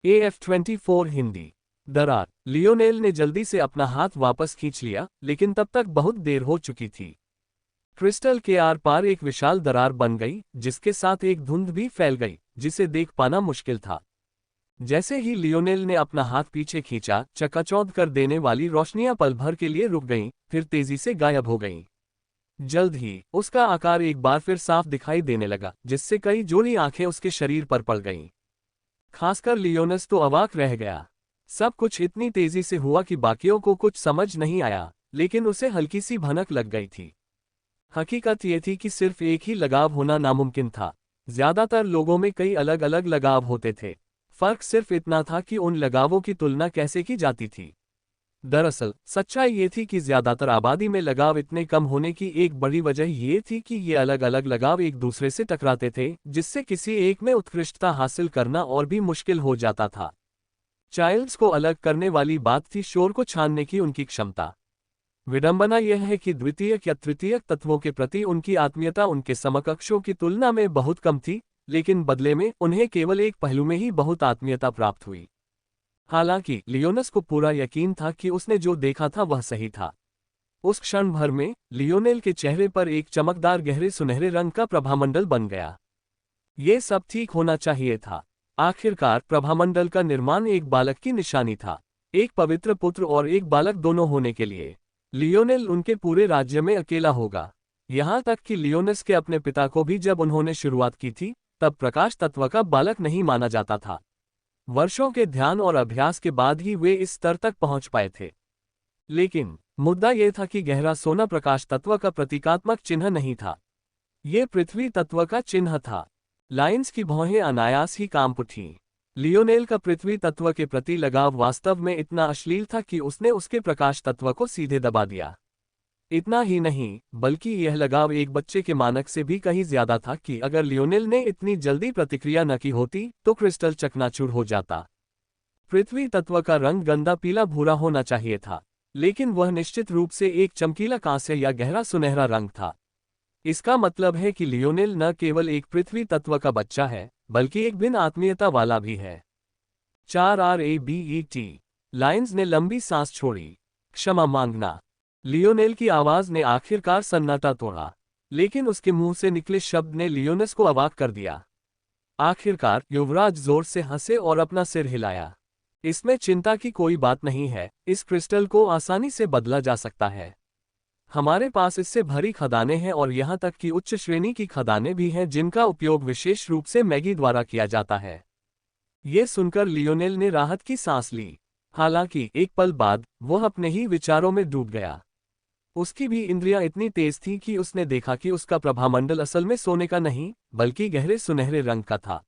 AF24 Hindi. दरार। Lionel ने जल्दी से अपना हाथ वापस खींच लिया, लेकिन तब तक बहुत देर हो चुकी थी। क्रिस्टल के आर पार एक विशाल दरार बन गई, जिसके साथ एक धुंध भी फैल गई, जिसे देख पाना मुश्किल था। जैसे ही लियोनेल ने अपना हाथ पीछे खींचा, चकाचौंध कर देने वाली रोशनियां पल भर के लिए रुक गईं, फिर तेजी से गायब हो गईं। जल्द ही उसका आकार एक बार फिर साफ दिखाई देने लगा, जिससे कई जोड़ी आंखें उसके शरीर पर पड़ गईं। खासकर लियोनस तो अवाक रह गया। सब कुछ इतनी तेजी से हुआ कि बाकियों को कुछ समझ नहीं आया, लेकिन उसे हल्की सी भनक लग गई थी। हकीकत ये थी कि सिर्फ एक ही लगाव होना नामुमकिन था। ज्यादातर लोगों में कई अलग अलग लगाव होते थे। फर्क सिर्फ इतना था कि उन लगावों की तुलना कैसे की जाती थी। दरअसल सच्चाई ये थी कि ज्यादातर आबादी में लगाव इतने कम होने की एक बड़ी वजह ये थी कि ये अलग अलग लगाव एक दूसरे से टकराते थे, जिससे किसी एक में उत्कृष्टता हासिल करना और भी मुश्किल हो जाता था। चाइल्ड्स को अलग करने वाली बात थी शोर को छानने की उनकी क्षमता। विडंबना यह है कि द्वितीयक या तृतीयक तत्वों के प्रति उनकी आत्मीयता उनके समकक्षों की तुलना में बहुत कम थी, लेकिन बदले में उन्हें केवल एक पहलू में ही बहुत आत्मीयता प्राप्त हुई। हालांकि लियोनस को पूरा यकीन था कि उसने जो देखा था वह सही था। उस क्षण भर में लियोनेल के चेहरे पर एक चमकदार गहरे सुनहरे रंग का प्रभामंडल बन गया। ये सब ठीक होना चाहिए था। आखिरकार प्रभामंडल का निर्माण एक बालक की निशानी था, एक पवित्र पुत्र और एक बालक दोनों होने के लिए। लियोनेल उनके पूरे राज्य में अकेला होगा। यहाँ तक कि लियोनस के अपने पिता को भी जब उन्होंने शुरुआत की थी, तब प्रकाश तत्व का बालक नहीं माना जाता था। वर्षों के ध्यान और अभ्यास के बाद ही वे इस स्तर तक पहुंच पाए थे। लेकिन मुद्दा यह था कि गहरा सोना प्रकाश तत्व का प्रतीकात्मक चिन्ह नहीं था। ये पृथ्वी तत्व का चिन्ह था। लाइंस की भौहें अनायास ही कांप उठीं। लियोनेल का पृथ्वी तत्व के प्रति लगाव वास्तव में इतना अश्लील था कि उसने उसके प्रकाश तत्व को सीधे दबा दिया। इतना ही नहीं, बल्कि यह लगाव एक बच्चे के मानक से भी कहीं ज्यादा था कि अगर लियोनेल ने इतनी जल्दी प्रतिक्रिया न की होती तो क्रिस्टल चकनाचूर हो जाता। पृथ्वी तत्व का रंग गंदा पीला भूरा होना चाहिए था, लेकिन वह निश्चित रूप से एक चमकीला कांस्य या गहरा सुनहरा रंग था। इसका मतलब है कि लियोनेल न केवल एक पृथ्वी तत्व का बच्चा है, बल्कि एक भिन्न आत्मीयता वाला भी है। 4RABET। लाइंस ने लंबी सांस छोड़ी। क्षमा मांगना। लियोनेल की आवाज ने आखिरकार सन्नाटा तोड़ा, लेकिन उसके मुंह से निकले शब्द ने लियोनस को अवाक कर दिया। आखिरकार युवराज जोर से हंसे और अपना सिर हिलाया। इसमें चिंता की कोई बात नहीं है, इस क्रिस्टल को आसानी से बदला जा सकता है। हमारे पास इससे भरी खदानें हैं और यहाँ तक कि उच्च श्रेणी की खदानें भी हैं जिनका उपयोग विशेष रूप से मैगी द्वारा किया जाता है। ये सुनकर लियोनेल ने राहत की सांस ली। हालांकि एक पल बाद वह अपने ही विचारों में डूब गया। उसकी भी इंद्रियां इतनी तेज थीं कि उसने देखा कि उसका प्रभामंडल असल में सोने का नहीं, बल्कि गहरे सुनहरे रंग का था।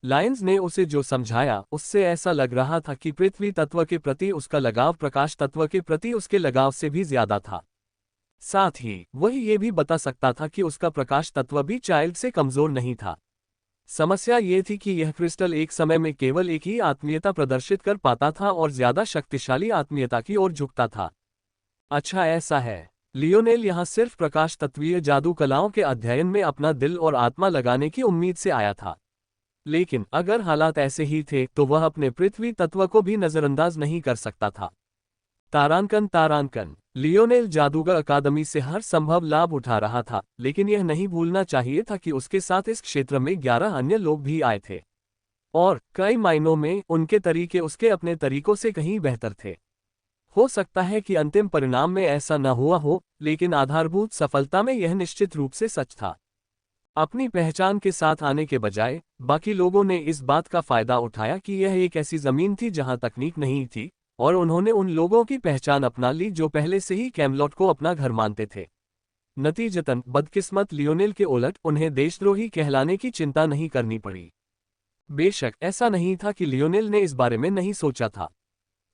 लायंस ने उसे जो समझाया उससे ऐसा लग रहा था कि पृथ्वी तत्व के प्रति उसका लगाव प्रकाश तत्व के प्रति उसके लगाव से भी ज्यादा था। साथ ही वह ये भी बता सकता था कि उसका प्रकाश तत्व भी चाइल्ड से कमजोर नहीं था। समस्या ये थी कि यह क्रिस्टल एक समय में केवल एक ही आत्मीयता प्रदर्शित कर पाता था और ज्यादा शक्तिशाली आत्मीयता की ओर झुकता था। अच्छा ऐसा है। लियोनेल यहाँ सिर्फ प्रकाश तत्वीय जादू कलाओं के अध्ययन में अपना दिल और आत्मा लगाने की उम्मीद से आया था। लेकिन अगर हालात ऐसे ही थे तो वह अपने पृथ्वी तत्व को भी नजरअंदाज नहीं कर सकता था। तारांकन। लियोनेल जादूगर अकादमी से हर संभव लाभ उठा रहा था, लेकिन यह नहीं भूलना चाहिए था कि उसके साथ इस क्षेत्र में 11 अन्य लोग भी आए थे। और कई मायनों में उनके तरीके उसके अपने तरीकों से कहीं बेहतर थे। हो सकता है कि अंतिम परिणाम में ऐसा न हुआ हो, लेकिन आधारभूत सफलता में यह निश्चित रूप से सच था। अपनी पहचान के साथ आने के बजाय बाकी लोगों ने इस बात का फायदा उठाया कि यह एक ऐसी जमीन थी जहां तकनीक नहीं थी, और उन्होंने उन लोगों की पहचान अपना ली जो पहले से ही कैमलॉट को अपना घर मानते थे। नतीजतन बदकिस्मत लियोनेल के उलट उन्हें देशद्रोही कहलाने की चिंता नहीं करनी पड़ी। बेशक ऐसा नहीं था कि लियोनेल ने इस बारे में नहीं सोचा था।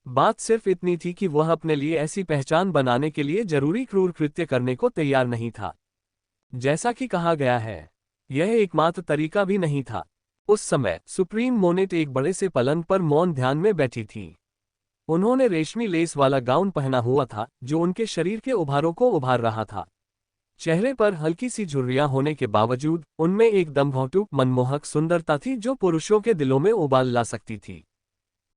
बात सिर्फ इतनी थी कि वह अपने लिए ऐसी पहचान बनाने के लिए जरूरी क्रूर कृत्य करने को तैयार नहीं था। जैसा कि कहा गया है, यह एकमात्र तरीका भी नहीं था। उस समय सुप्रीम मोनेट एक बड़े से पलंग पर मौन ध्यान में बैठी थीं। उन्होंने रेशमी लेस वाला गाउन पहना हुआ था जो उनके शरीर के उभारों को उभार रहा था। चेहरे पर हल्की सी झुर्रियां होने के बावजूद उनमें एक दमघोंटू मनमोहक सुंदरता थी जो पुरुषों के दिलों में उबाल ला सकती थी।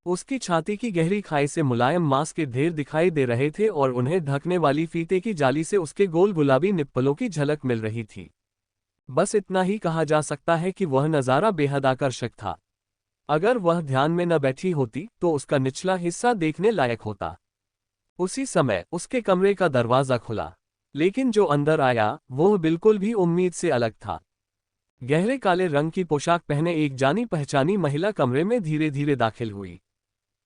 उसकी छाती की गहरी खाई से मुलायम मांस के ढेर दिखाई दे रहे थे और उन्हें ढकने वाली फीते की जाली से उसके गोल गुलाबी निप्पलों की झलक मिल रही थी। बस इतना ही कहा जा सकता है कि वह नज़ारा बेहद आकर्षक था। अगर वह ध्यान में न बैठी होती तो उसका निचला हिस्सा देखने लायक होता। उसी समय उसके कमरे का दरवाजा खुला, लेकिन जो अंदर आया वह बिल्कुल भी उम्मीद से अलग था। गहरे काले रंग की पोशाक पहने एक जानी पहचानी महिला कमरे में धीरे धीरे दाखिल हुई।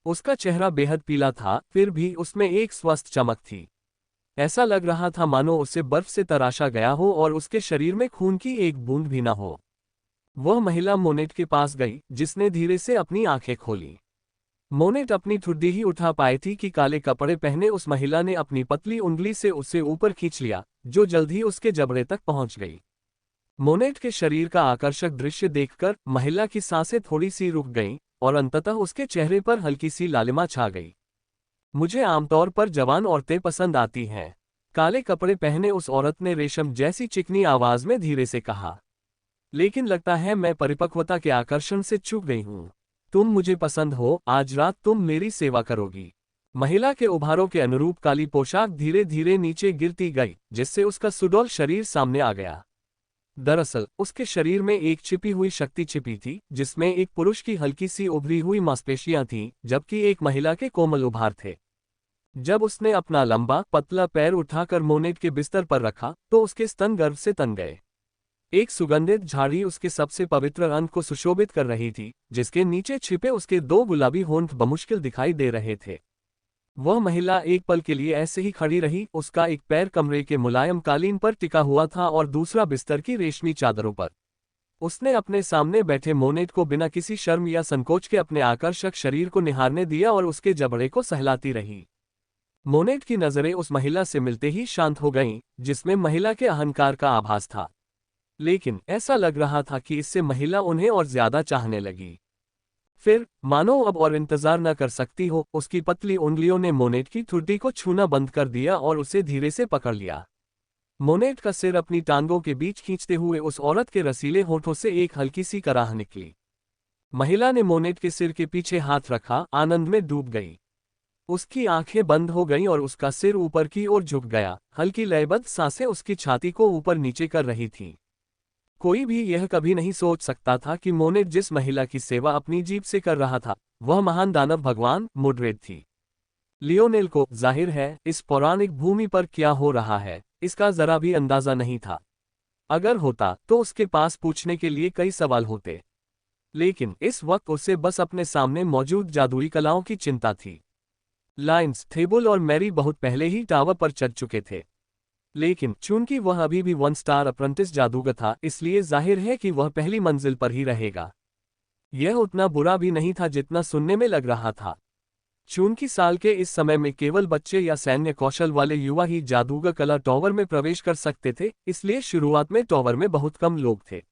उसका चेहरा बेहद पीला था, फिर भी उसमें एक स्वस्थ चमक थी। ऐसा लग रहा था मानो उसे बर्फ से तराशा गया हो और उसके शरीर में खून की एक बूंद भी न हो। वह महिला मोनेट के पास गई, जिसने धीरे से अपनी आंखें खोली। मोनेट अपनी ठुड्डी ही उठा पाई थी कि काले कपड़े पहने उस महिला ने अपनी पतली उंगली से उसे ऊपर खींच लिया, जो जल्द ही उसके जबड़े तक पहुंच गई। मोनेट के शरीर का आकर्षक दृश्य देखकर महिला की सांसें थोड़ी सी रुक गईं और अंततः उसके चेहरे पर हल्की सी लालिमा छा गई। मुझे आमतौर पर जवान औरतें पसंद आती हैं, काले कपड़े पहने उस औरत ने रेशम जैसी चिकनी आवाज में धीरे से कहा। लेकिन लगता है मैं परिपक्वता के आकर्षण से चूक गई हूं। तुम मुझे पसंद हो, आज रात तुम मेरी सेवा करोगी। महिला के उभारों के अनुरूप काली पोशाक धीरे धीरे नीचे गिरती गई, जिससे उसका सुडौल शरीर सामने आ गया। दरअसल उसके शरीर में एक छिपी हुई शक्ति छिपी थी, जिसमें एक पुरुष की हल्की सी उभरी हुई मांसपेशियां थीं, जबकि एक महिला के कोमल उभार थे। जब उसने अपना लंबा पतला पैर उठाकर मोनेट के बिस्तर पर रखा तो उसके स्तन गर्व से तन गए। एक सुगंधित झाड़ी उसके सबसे पवित्र अंग को सुशोभित कर रही थी, जिसके नीचे छिपे उसके दो गुलाबी होंठ बमुश्किल दिखाई दे रहे थे। वह महिला एक पल के लिए ऐसे ही खड़ी रही, उसका एक पैर कमरे के मुलायम कालीन पर टिका हुआ था और दूसरा बिस्तर की रेशमी चादरों पर। उसने अपने सामने बैठे मोनेट को बिना किसी शर्म या संकोच के अपने आकर्षक शरीर को निहारने दिया और उसके जबड़े को सहलाती रही। मोनेट की नजरें उस महिला से मिलते ही शांत हो गईं, जिसमें महिला के अहंकार का आभास था। लेकिन ऐसा लग रहा था कि इससे महिला उन्हें और ज्यादा चाहने लगी। फिर, मानो अब और इंतजार न कर सकती हो, उसकी पतली उंगलियों ने मोनेट की ठुड्डी को छूना बंद कर दिया और उसे धीरे से पकड़ लिया। मोनेट का सिर अपनी टांगों के बीच खींचते हुए उस औरत के रसीले होठों से एक हल्की सी कराह निकली। महिला ने मोनेट के सिर के पीछे हाथ रखा, आनंद में डूब गई। उसकी आंखें बंद हो गईं और उसका सिर ऊपर की ओर झुक गया। हल्की लयबद्ध सांसें उसकी छाती को ऊपर नीचे कर रही थीं। कोई भी यह कभी नहीं सोच सकता था कि मोनेट जिस महिला की सेवा अपनी जीभ से कर रहा था, वह महान दानव भगवान मोड्रेड थी। लियोनेल को, जाहिर है, इस पौराणिक भूमि पर क्या हो रहा है, इसका जरा भी अंदाजा नहीं था। अगर होता तो उसके पास पूछने के लिए कई सवाल होते, लेकिन इस वक्त उसे बस अपने सामने मौजूद जादुई कलाओं की चिंता थी। लाइन्स, थेबुल और मैरी बहुत पहले ही टावर पर चढ़ चुके थे, लेकिन चूंकि वह अभी भी 1 स्टार अप्रेंटिस जादूगर था, इसलिए जाहिर है कि वह पहली मंजिल पर ही रहेगा। यह उतना बुरा भी नहीं था जितना सुनने में लग रहा था। चूंकि साल के इस समय में केवल बच्चे या सैन्य कौशल वाले युवा ही जादूगर कला टावर में प्रवेश कर सकते थे, इसलिए शुरुआत में टावर में बहुत कम लोग थे।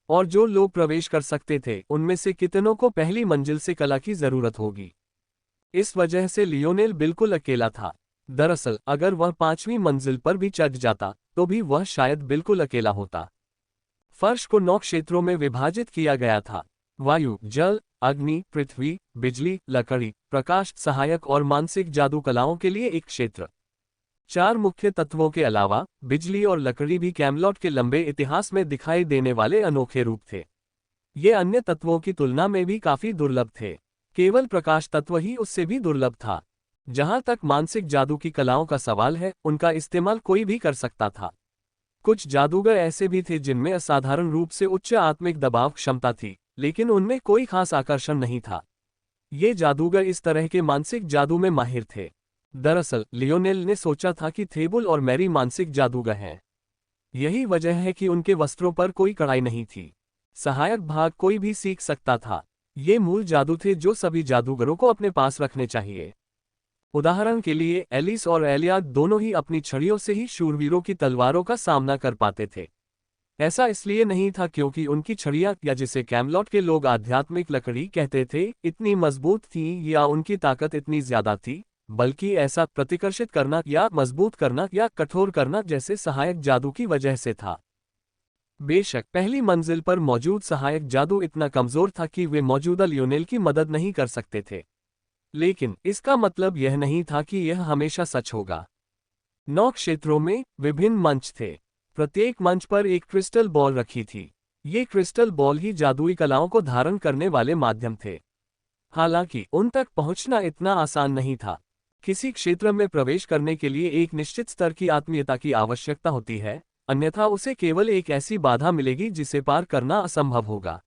और जो लोग प्रवेश कर सकते थे, उनमें से कितनों को पहली मंजिल से कला की जरूरत होगी। इस वजह से लियोनेल बिल्कुल अकेला था। दरअसल अगर वह 5वीं मंजिल पर भी चढ़ जाता तो भी वह शायद बिल्कुल अकेला होता। फर्श को 9 क्षेत्रों में विभाजित किया गया था। वायु, जल, अग्नि, पृथ्वी, बिजली, लकड़ी, प्रकाश, सहायक और मानसिक जादू कलाओं के लिए एक क्षेत्र। 4 मुख्य तत्वों के अलावा बिजली और लकड़ी भी कैमलॉट के लंबे इतिहास में दिखाई देने वाले अनोखे रूप थे। ये अन्य तत्वों की तुलना में भी काफी दुर्लभ थे। केवल प्रकाश तत्व ही उससे भी दुर्लभ था। जहां तक मानसिक जादू की कलाओं का सवाल है, उनका इस्तेमाल कोई भी कर सकता था। कुछ जादूगर ऐसे भी थे जिनमें असाधारण रूप से उच्च आत्मिक दबाव क्षमता थी, लेकिन उनमें कोई खास आकर्षण नहीं था। ये जादूगर इस तरह के मानसिक जादू में माहिर थे। दरअसल लियोनेल ने सोचा था कि थेबुल और मैरी मानसिक जादूगर हैं। यही वजह है कि उनके वस्त्रों पर कोई कढ़ाई नहीं थी। सहायक भाग कोई भी सीख सकता था। ये मूल जादू थे जो सभी जादूगरों को अपने पास रखने चाहिए। उदाहरण के लिए एलिस और एलियाड दोनों ही अपनी छड़ियों से ही शूरवीरों की तलवारों का सामना कर पाते थे। ऐसा इसलिए नहीं था क्योंकि उनकी छड़ियां, या जिसे कैमलॉट के लोग आध्यात्मिक लकड़ी कहते थे, इतनी मजबूत थीं या उनकी ताकत इतनी ज्यादा थी, बल्कि ऐसा प्रतिकर्षित करना या मजबूत करना या कठोर करना जैसे सहायक जादू की वजह से था। बेशक पहली मंजिल पर मौजूद सहायक जादू इतना कमजोर था कि वे मौजूदा लियोनेल की मदद नहीं कर सकते थे। लेकिन इसका मतलब यह नहीं था कि यह हमेशा सच होगा। 9 क्षेत्रों में विभिन्न मंच थे। प्रत्येक मंच पर एक क्रिस्टल बॉल रखी थी। ये क्रिस्टल बॉल ही जादुई कलाओं को धारण करने वाले माध्यम थे। हालांकि उन तक पहुंचना इतना आसान नहीं था। किसी क्षेत्र में प्रवेश करने के लिए एक निश्चित स्तर की आत्मीयता की आवश्यकता होती है, अन्यथा उसे केवल एक ऐसी बाधा मिलेगी जिसे पार करना असंभव होगा।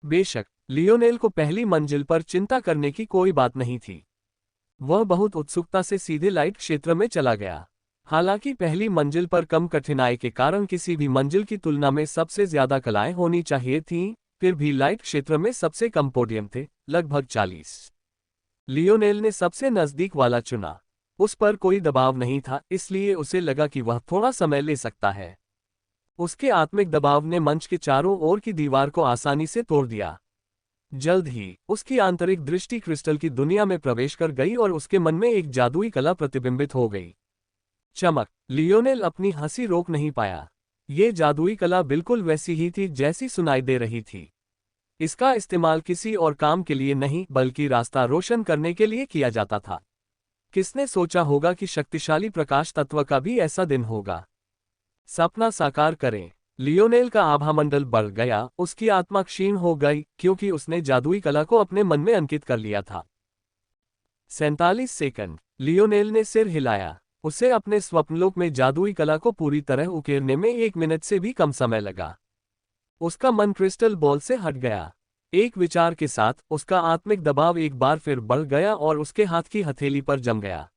बेशक लियोनेल को पहली मंजिल पर चिंता करने की कोई बात नहीं थी। वह बहुत उत्सुकता से सीधे लाइट क्षेत्र में चला गया। हालांकि पहली मंजिल पर कम कठिनाई के कारण किसी भी मंजिल की तुलना में सबसे ज्यादा कलाएं होनी चाहिए थीं, फिर भी लाइट क्षेत्र में सबसे कम पोडियम थे, लगभग 40। लियोनेल ने सबसे नजदीक वाला चुना। उस पर कोई दबाव नहीं था, इसलिए उसे लगा कि वह थोड़ा समय ले सकता है। उसके आत्मिक दबाव ने मंच के चारों ओर की दीवार को आसानी से तोड़ दिया। जल्द ही उसकी आंतरिक दृष्टि क्रिस्टल की दुनिया में प्रवेश कर गई और उसके मन में एक जादुई कला प्रतिबिंबित हो गई। चमक। लियोनेल अपनी हंसी रोक नहीं पाया। ये जादुई कला बिल्कुल वैसी ही थी जैसी सुनाई दे रही थी। इसका इस्तेमाल किसी और काम के लिए नहीं बल्कि रास्ता रोशन करने के लिए किया जाता था। किसने सोचा होगा कि शक्तिशाली प्रकाश तत्व का भी ऐसा दिन होगा। सपना साकार करें। लियोनेल का आभामंडल बढ़ गया, उसकी आत्मा क्षीण हो गई क्योंकि उसने जादुई कला को अपने मन में अंकित कर लिया था। 47 सेकंड। लियोनेल ने सिर हिलाया। उसे अपने स्वप्नलोक में जादुई कला को पूरी तरह उकेरने में 1 मिनट से भी कम समय लगा। उसका मन क्रिस्टल बॉल से हट गया। एक विचार के साथ उसका आत्मिक दबाव एक बार फिर बढ़ गया और उसके हाथ की हथेली पर जम गया।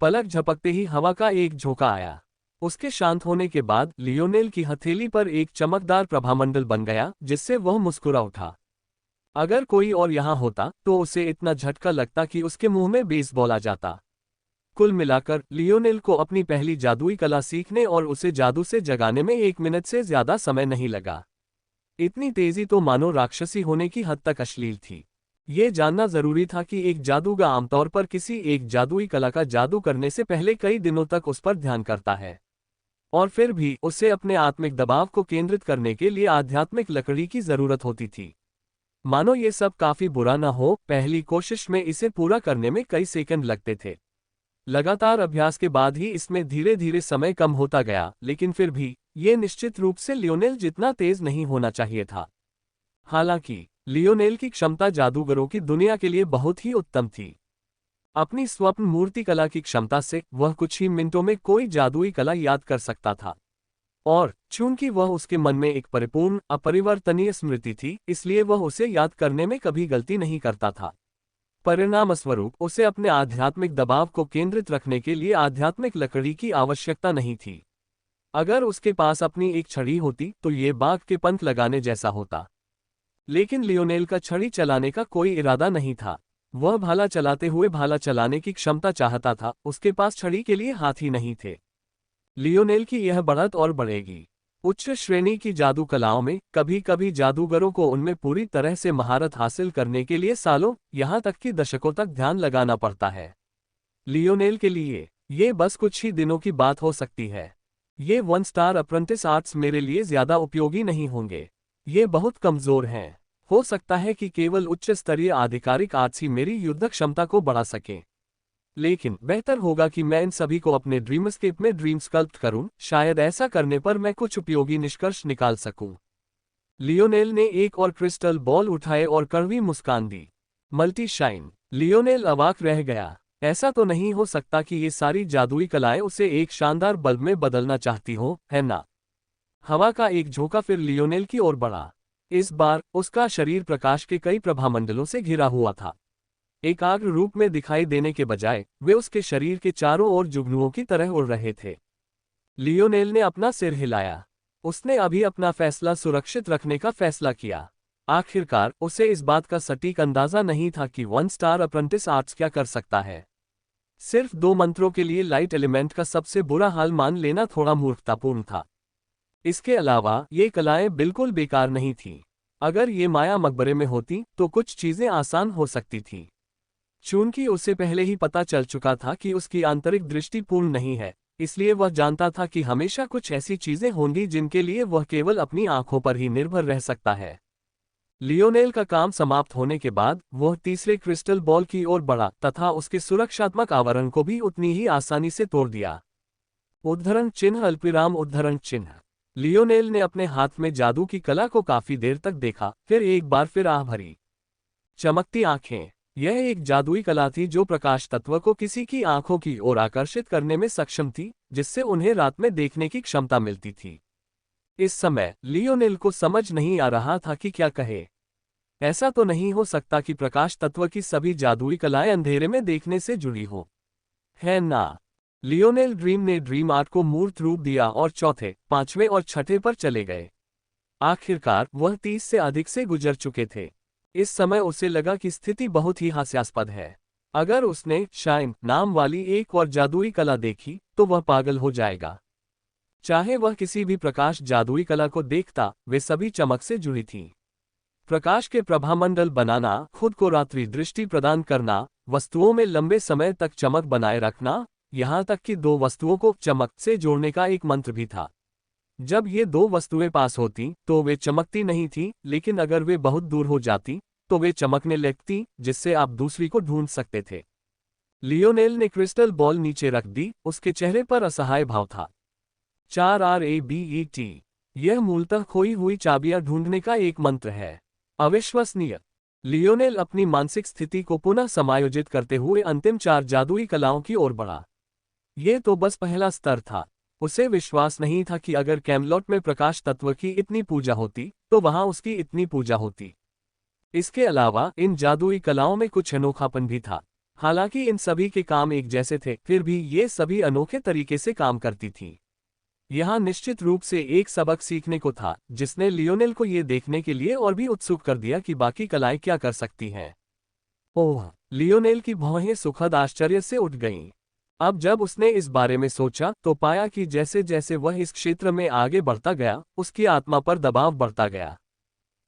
पलक झपकते ही हवा का एक झोंका आया। उसके शांत होने के बाद लियोनेल की हथेली पर एक चमकदार प्रभामंडल बन गया, जिससे वह मुस्कुरा उठा। अगर कोई और यहाँ होता तो उसे इतना झटका लगता कि उसके मुंह में बेसबॉल आ जाता। कुल मिलाकर लियोनेल को अपनी पहली जादुई कला सीखने और उसे जादू से जगाने में 1 मिनट से ज्यादा समय नहीं लगा। इतनी तेजी तो मानो राक्षसी होने की हद तक अश्लील थी। ये जानना जरूरी था कि एक जादूगर आमतौर पर किसी एक जादुई कला का जादू करने से पहले कई दिनों तक उस पर ध्यान करता है, और फिर भी उसे अपने आत्मिक दबाव को केंद्रित करने के लिए आध्यात्मिक लकड़ी की जरूरत होती थी। मानो ये सब काफी बुरा न हो, पहली कोशिश में इसे पूरा करने में कई सेकंड लगते थे। लगातार अभ्यास के बाद ही इसमें धीरे धीरे समय कम होता गया, लेकिन फिर भी ये निश्चित रूप से लियोनेल जितना तेज नहीं होना चाहिए था। हालांकि लियोनेल की क्षमता जादूगरों की दुनिया के लिए बहुत ही उत्तम थी। अपनी स्वप्न मूर्ति कला की क्षमता से वह कुछ ही मिनटों में कोई जादुई कला याद कर सकता था, और चूंकि वह उसके मन में एक परिपूर्ण अपरिवर्तनीय स्मृति थी, इसलिए वह उसे याद करने में कभी गलती नहीं करता था। परिणामस्वरूप उसे अपने आध्यात्मिक दबाव को केंद्रित रखने के लिए आध्यात्मिक लकड़ी की आवश्यकता नहीं थी। अगर उसके पास अपनी एक छड़ी होती तो ये बाघ के पंख लगाने जैसा होता। लेकिन लियोनेल का छड़ी चलाने का कोई इरादा नहीं था। वह भाला चलाते हुए भाला चलाने की क्षमता चाहता था, उसके पास छड़ी के लिए हाथ ही नहीं थे। लियोनेल की यह बढ़त और बढ़ेगी। उच्च श्रेणी की जादू कलाओं में कभी कभी जादूगरों को उनमें पूरी तरह से महारत हासिल करने के लिए सालों, यहाँ तक कि दशकों तक ध्यान लगाना पड़ता है। लियोनेल के लिए ये बस कुछ ही दिनों की बात हो सकती है। ये 1 स्टार अप्रेंटिस आर्ट्स मेरे लिए ज्यादा उपयोगी नहीं होंगे। ये बहुत कमजोर हैं। हो सकता है कि केवल उच्च स्तरीय आधिकारिक आर्ट्स ही मेरी युद्ध क्षमता को बढ़ा सकें। लेकिन बेहतर होगा कि मैं इन सभी को अपने ड्रीमस्केप में ड्रीम स्कल्प्ट करूं, शायद ऐसा करने पर मैं कुछ उपयोगी निष्कर्ष निकाल सकूं। लियोनेल ने एक और क्रिस्टल बॉल उठाए और कड़वी मुस्कान दी। मल्टी शाइन। लियोनेल अवाक रह गया। ऐसा तो नहीं हो सकता कि ये सारी जादुई कलाएं उसे एक शानदार बल्ब में बदलना चाहती हो, है ना? हवा का एक झोंका फिर लियोनेल की ओर बढ़ा। इस बार उसका शरीर प्रकाश के कई प्रभामंडलों से घिरा हुआ था। एकाग्र रूप में दिखाई देने के बजाय वे उसके शरीर के चारों ओर जुगनुओं की तरह उड़ रहे थे। लियोनेल ने अपना सिर हिलाया। उसने अभी अपना फैसला सुरक्षित रखने का फैसला किया। आखिरकार उसे इस बात का सटीक अंदाजा नहीं था कि 1 स्टार अप्रेंटिस आर्ट्स क्या कर सकता है। सिर्फ 2 मंत्रों के लिए लाइट एलिमेंट का सबसे बुरा हाल मान लेना थोड़ा मूर्खतापूर्ण था। इसके अलावा ये कलाएं बिल्कुल बेकार नहीं थीं। अगर ये माया मकबरे में होती तो कुछ चीजें आसान हो सकती थीं। चूंकि उसे पहले ही पता चल चुका था कि उसकी आंतरिक दृष्टि पूर्ण नहीं है, इसलिए वह जानता था कि हमेशा कुछ ऐसी चीजें होंगी जिनके लिए वह केवल अपनी आंखों पर ही निर्भर रह सकता है। लियोनेल का काम समाप्त होने के बाद वह तीसरे क्रिस्टल बॉल की ओर बढ़ा तथा उसके सुरक्षात्मक आवरण को भी उतनी ही आसानी से तोड़ दिया। उद्धरण चिन्ह अल्पविराम उद्धरण चिन्ह। लियोनेल ने अपने हाथ में जादू की कला को काफी देर तक देखा, फिर एक बार फिर आह भरी। चमकती आंखें। यह एक जादुई कला थी जो प्रकाश तत्व को किसी की आंखों की ओर आकर्षित करने में सक्षम थी, जिससे उन्हें रात में देखने की क्षमता मिलती थी। इस समय लियोनेल को समझ नहीं आ रहा था कि क्या कहे। ऐसा तो नहीं हो सकता कि प्रकाश तत्व की सभी जादुई कलाएं अंधेरे में देखने से जुड़ी हो, है ना? लियोनेल ड्रीम ने ड्रीम आर्ट को मूर्त रूप दिया और चौथे, पांचवें और छठे पर चले गए। आखिरकार वह 30 से अधिक से गुजर चुके थे। इस समय उसे लगा कि स्थिति बहुत ही हास्यास्पद है। अगर उसने शाइन नाम वाली एक और जादुई कला देखी तो वह पागल हो जाएगा। चाहे वह किसी भी प्रकाश जादुई कला को देखता, वे सभी चमक से जुड़ी थीं। प्रकाश के प्रभामंडल बनाना, खुद को रात्रि दृष्टि प्रदान करना, वस्तुओं में लंबे समय तक चमक बनाए रखना, यहाँ तक कि दो वस्तुओं को चमक से जोड़ने का एक मंत्र भी था। जब ये दो वस्तुएं पास होती तो वे चमकती नहीं थीं, लेकिन अगर वे बहुत दूर हो जाती तो वे चमकने लगती, जिससे आप दूसरी को ढूंढ सकते थे। लियोनेल ने क्रिस्टल बॉल नीचे रख दी, उसके चेहरे पर असहाय भाव था। 4RABET। यह मूलतः खोई हुई चाबियां ढूंढने का एक मंत्र है। अविश्वसनीय। लियोनेल अपनी मानसिक स्थिति को पुनः समायोजित करते हुए अंतिम 4 जादुई कलाओं की ओर बढ़ा। यह तो बस पहला स्तर था। उसे विश्वास नहीं था कि अगर कैमलॉट में प्रकाश तत्व की इतनी पूजा होती तो वहां उसकी इतनी पूजा होती। इसके अलावा इन जादुई कलाओं में कुछ अनोखापन भी था। हालांकि इन सभी के काम एक जैसे थे, फिर भी ये सभी अनोखे तरीके से काम करती थीं। यहाँ निश्चित रूप से एक सबक सीखने को था, जिसने लियोनेल को ये देखने के लिए और भी उत्सुक कर दिया कि बाकी कलाएं क्या कर सकती हैं। ओह! लियोनेल की भौहें सुखद आश्चर्य से उठ गईं। अब जब उसने इस बारे में सोचा तो पाया कि जैसे जैसे वह इस क्षेत्र में आगे बढ़ता गया, उसकी आत्मा पर दबाव बढ़ता गया।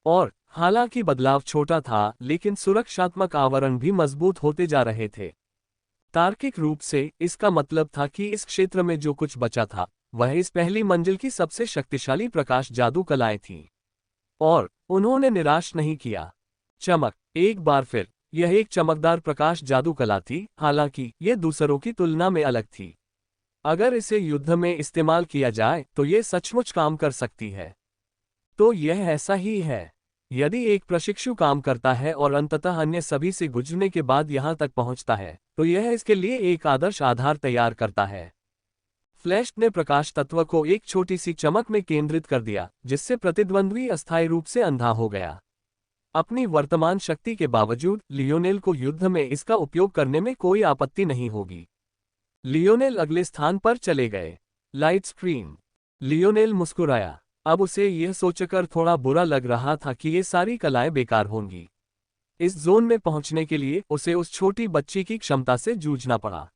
और हालांकि बदलाव छोटा था, लेकिन सुरक्षात्मक आवरण भी मजबूत होते जा रहे थे। तार्किक रूप से इसका मतलब था कि इस क्षेत्र में जो कुछ बचा था, वह इस पहली मंजिल की सबसे शक्तिशाली प्रकाश जादू कलाएं थीं। और उन्होंने निराश नहीं किया। चमक। एक बार फिर यह एक चमकदार प्रकाश जादू कला थी, हालांकि यह दूसरों की तुलना में अलग थी। अगर इसे युद्ध में इस्तेमाल किया जाए तो यह सचमुच काम कर सकती है। तो यह ऐसा ही है। यदि एक प्रशिक्षु काम करता है और अंततः अन्य सभी से गुजरने के बाद यहां तक पहुंचता है, तो यह इसके लिए एक आदर्श आधार तैयार करता है। फ्लैश ने प्रकाश तत्व को एक छोटी सी चमक में केंद्रित कर दिया, जिससे प्रतिद्वंद्वी अस्थायी रूप से अंधा हो गया। अपनी वर्तमान शक्ति के बावजूद लियोनेल को युद्ध में इसका उपयोग करने में कोई आपत्ति नहीं होगी। लियोनेल अगले स्थान पर चले गए। Light screen. लियोनेल मुस्कुराया। अब उसे यह सोचकर थोड़ा बुरा लग रहा था कि ये सारी कलाएं बेकार होंगी। इस जोन में पहुंचने के लिए उसे उस छोटी बच्ची की क्षमता से जूझना पड़ा।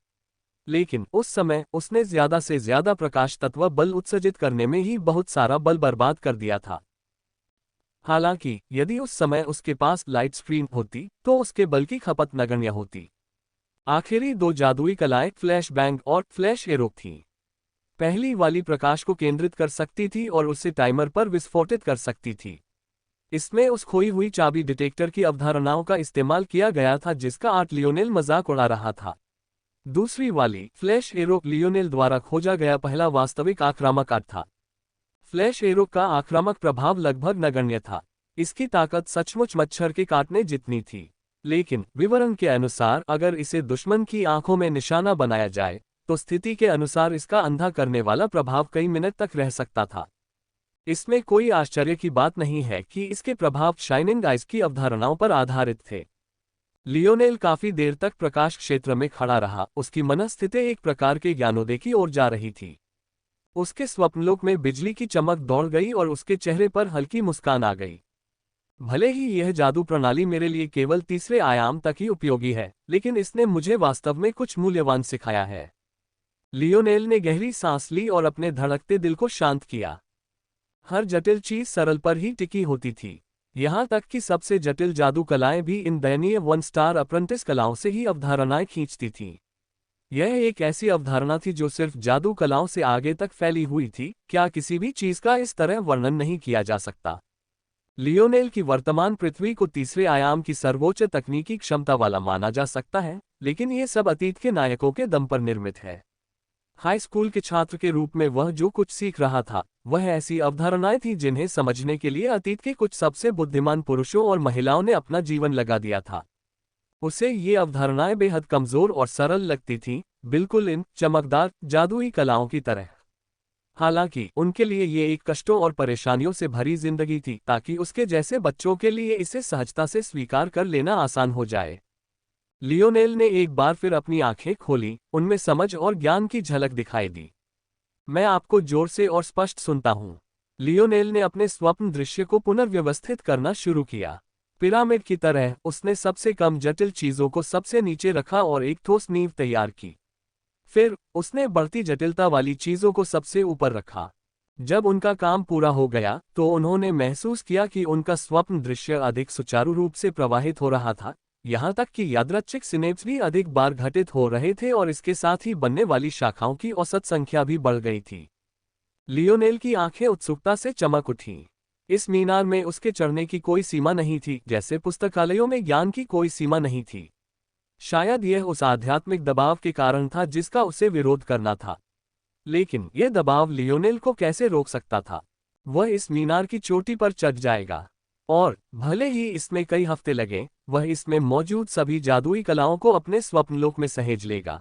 लेकिन उस समय उसने ज्यादा से ज्यादा प्रकाश तत्व बल उत्सर्जित करने में ही बहुत सारा बल बर्बाद कर दिया था। हालांकि यदि उस समय उसके पास लाइट स्क्रीन होती तो उसके बल की खपत नगण्य होती। आखिरी दो जादुई कलाएं फ्लैश बैंग और फ्लैश एरो थीं। पहली वाली प्रकाश को केंद्रित कर सकती थी और उसे टाइमर पर विस्फोटित कर सकती थी। इसमें उस खोई हुई चाबी डिटेक्टर की अवधारणाओं का इस्तेमाल किया गया था, जिसका आर्ट लियोनेल मजाक उड़ा रहा था। दूसरी वाली फ्लैश एरो लियोनेल द्वारा खोजा गया पहला वास्तविक आक्रामक आर्ट था। फ्लैश एरो का आक्रामक प्रभाव लगभग नगण्य था। इसकी ताकत सचमुच मच्छर के काटने जितनी थी। लेकिन विवरण के अनुसार अगर इसे दुश्मन की आंखों में निशाना बनाया जाए तो स्थिति के अनुसार इसका अंधा करने वाला प्रभाव कई मिनट तक रह सकता था। इसमें कोई आश्चर्य की बात नहीं है कि इसके प्रभाव शाइनिंग आइज की अवधारणाओं पर आधारित थे। लियोनेल काफी देर तक प्रकाश क्षेत्र में खड़ा रहा। उसकी मनस्थिति एक प्रकार के ज्ञानोदय की ओर जा रही थी। उसके स्वप्नलोक में बिजली की चमक दौड़ गई और उसके चेहरे पर हल्की मुस्कान आ गई। भले ही यह जादू प्रणाली मेरे लिए केवल तीसरे आयाम तक ही उपयोगी है, लेकिन इसने मुझे वास्तव में कुछ मूल्यवान सिखाया है। लियोनेल ने गहरी सांस ली और अपने धड़कते दिल को शांत किया। हर जटिल चीज सरल पर ही टिकी होती थी। यहाँ तक कि सबसे जटिल जादू कलाएं भी इन दयनीय 1 स्टार अप्रेंटिस कलाओं से ही अवधारणाएं खींचती थीं। यह एक ऐसी अवधारणा थी जो सिर्फ जादू कलाओं से आगे तक फैली हुई थी। क्या किसी भी चीज का इस तरह वर्णन नहीं किया जा सकता। लियोनेल की वर्तमान पृथ्वी को तीसरे आयाम की सर्वोच्च तकनीकी क्षमता वाला माना जा सकता है, लेकिन ये सब अतीत के नायकों के दम पर निर्मित है। हाई स्कूल के छात्र के रूप में वह जो कुछ सीख रहा था, वह ऐसी अवधारणाएं थी जिन्हें समझने के लिए अतीत के कुछ सबसे बुद्धिमान पुरुषों और महिलाओं ने अपना जीवन लगा दिया था। उसे ये अवधारणाएं बेहद कमजोर और सरल लगती थीं, बिल्कुल इन चमकदार जादुई कलाओं की तरह। हालांकि उनके लिए ये एक कष्टों और परेशानियों से भरी जिंदगी थी, ताकि उसके जैसे बच्चों के लिए इसे सहजता से स्वीकार कर लेना आसान हो जाए। लियोनेल ने एक बार फिर अपनी आंखें खोली, उनमें समझ और ज्ञान की झलक दिखाई दी। मैं आपको जोर से और स्पष्ट सुनता हूं। लियोनेल ने अपने स्वप्न दृश्य को पुनर्व्यवस्थित करना शुरू किया। पिरामिड की तरह उसने सबसे कम जटिल चीजों को सबसे नीचे रखा और एक ठोस नींव तैयार की। फिर उसने बढ़ती जटिलता वाली चीजों को सबसे ऊपर रखा। जब उनका काम पूरा हो गया तो उन्होंने महसूस किया कि उनका स्वप्न दृश्य अधिक सुचारू रूप से प्रवाहित हो रहा था, यहाँ तक कि यादृच्छिक सिनेप्स भी अधिक बार घटित हो रहे थे और इसके साथ ही बनने वाली शाखाओं की औसत संख्या भी बढ़ गई थी। लियोनेल की आंखें उत्सुकता से चमक उठीं। इस मीनार में उसके चढ़ने की कोई सीमा नहीं थी, जैसे पुस्तकालयों में ज्ञान की कोई सीमा नहीं थी। शायद यह उस आध्यात्मिक दबाव के कारण था जिसका उसे विरोध करना था। लेकिन यह दबाव लियोनेल को कैसे रोक सकता था? वह इस मीनार की चोटी पर चढ़ जाएगा, और भले ही इसमें कई हफ्ते लगे, वह इसमें मौजूद सभी जादुई कलाओं को अपने स्वप्नलोक में सहेज लेगा।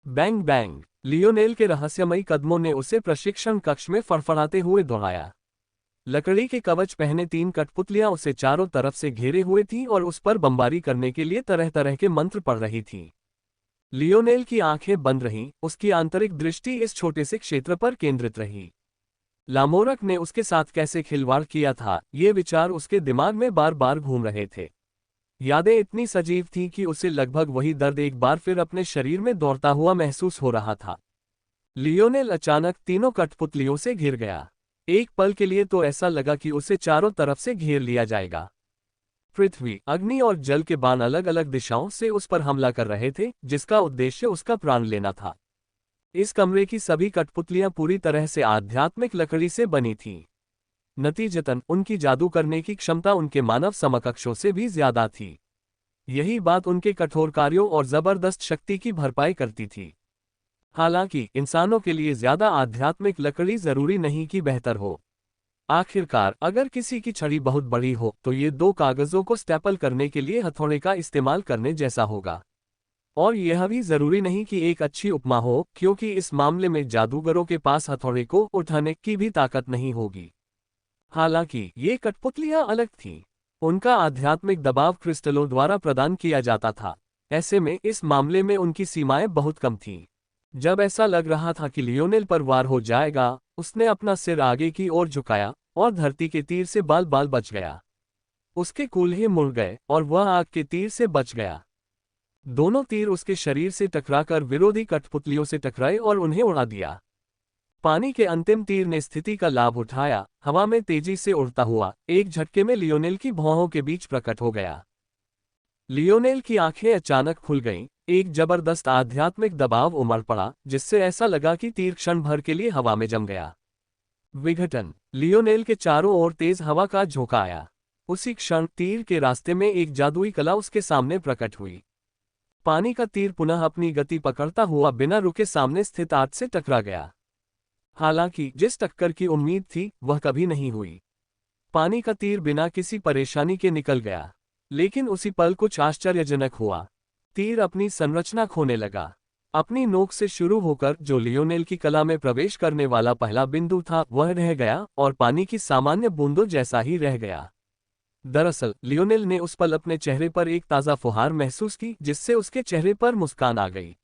Bang bang! लियोनेल के रहस्यमयी कदमों ने उसे प्रशिक्षण कक्ष में फड़फड़ाते हुए दौड़ाया। लकड़ी के कवच पहने 3 कठपुतलियां उसे चारों तरफ से घेरे हुए थीं और उस पर बमबारी करने के लिए तरह तरह के मंत्र पढ़ रही थीं। लियोनेल की आंखें बंद रहीं, उसकी आंतरिक दृष्टि इस छोटे से क्षेत्र पर केंद्रित रही। लामोरक ने उसके साथ कैसे खिलवाड़ किया था, ये विचार उसके दिमाग में बार बार घूम रहे थे। यादें इतनी सजीव थीं कि उसे लगभग वही दर्द एक बार फिर अपने शरीर में दौड़ता हुआ महसूस हो रहा था। लियोनेल अचानक तीनों कठपुतलियों से घिर गया। एक पल के लिए तो ऐसा लगा कि उसे चारों तरफ से घेर लिया जाएगा। पृथ्वी, अग्नि और जल के बाण अलग अलग दिशाओं से उस पर हमला कर रहे थे, जिसका उद्देश्य उसका प्राण लेना था। इस कमरे की सभी कठपुतलियां पूरी तरह से आध्यात्मिक लकड़ी से बनी थीं। नतीजतन उनकी जादू करने की क्षमता उनके मानव समकक्षों से भी ज्यादा थी। यही बात उनके कठोर कार्यों और जबरदस्त शक्ति की भरपाई करती थी। हालांकि इंसानों के लिए ज्यादा आध्यात्मिक लकड़ी जरूरी नहीं कि बेहतर हो। आखिरकार अगर किसी की छड़ी बहुत बड़ी हो तो ये 2 कागजों को स्टेपल करने के लिए हथौड़े का इस्तेमाल करने जैसा होगा। और यह भी जरूरी नहीं कि एक अच्छी उपमा हो, क्योंकि इस मामले में जादूगरों के पास हथौड़े को उठाने की भी ताकत नहीं होगी। हालांकि ये कठपुतलियां अलग थीं। उनका आध्यात्मिक दबाव क्रिस्टलों द्वारा प्रदान किया जाता था। ऐसे में इस मामले में उनकी सीमाएं बहुत कम थीं। जब ऐसा लग रहा था कि लियोनेल पर वार हो जाएगा, उसने अपना सिर आगे की ओर झुकाया और धरती के तीर से बाल बाल बच गया। उसके कूल्हे मुड़ गए और वह आग के तीर से बच गया। दोनों तीर उसके शरीर से टकराकर विरोधी कठपुतलियों से टकराए और उन्हें उड़ा दिया। पानी के अंतिम तीर ने स्थिति का लाभ उठाया, हवा में तेजी से उड़ता हुआ एक झटके में लियोनेल की भौहों के बीच प्रकट हो गया। लियोनेल की आंखें अचानक खुल गईं, एक जबरदस्त आध्यात्मिक दबाव उमड़ पड़ा, जिससे ऐसा लगा कि तीर क्षण भर के लिए हवा में जम गया। विघटन! लियोनेल के चारों ओर तेज हवा का झोंका आया। उसी क्षण तीर के रास्ते में एक जादुई कला उसके सामने प्रकट हुई। पानी का तीर पुनः अपनी गति पकड़ता हुआ बिना रुके सामने स्थित आर्च से टकरा गया। हालांकि जिस टक्कर की उम्मीद थी वह कभी नहीं हुई। पानी का तीर बिना किसी परेशानी के निकल गया, लेकिन उसी पल कुछ आश्चर्यजनक हुआ। तीर अपनी संरचना खोने लगा। अपनी नोक से शुरू होकर जो लियोनेल की कला में प्रवेश करने वाला पहला बिंदु था वह रह गया और पानी की सामान्य बूंदों जैसा ही रह गया। दरअसल लियोनेल ने उस पल अपने चेहरे पर एक ताज़ा फुहार महसूस की, जिससे उसके चेहरे पर मुस्कान आ गई।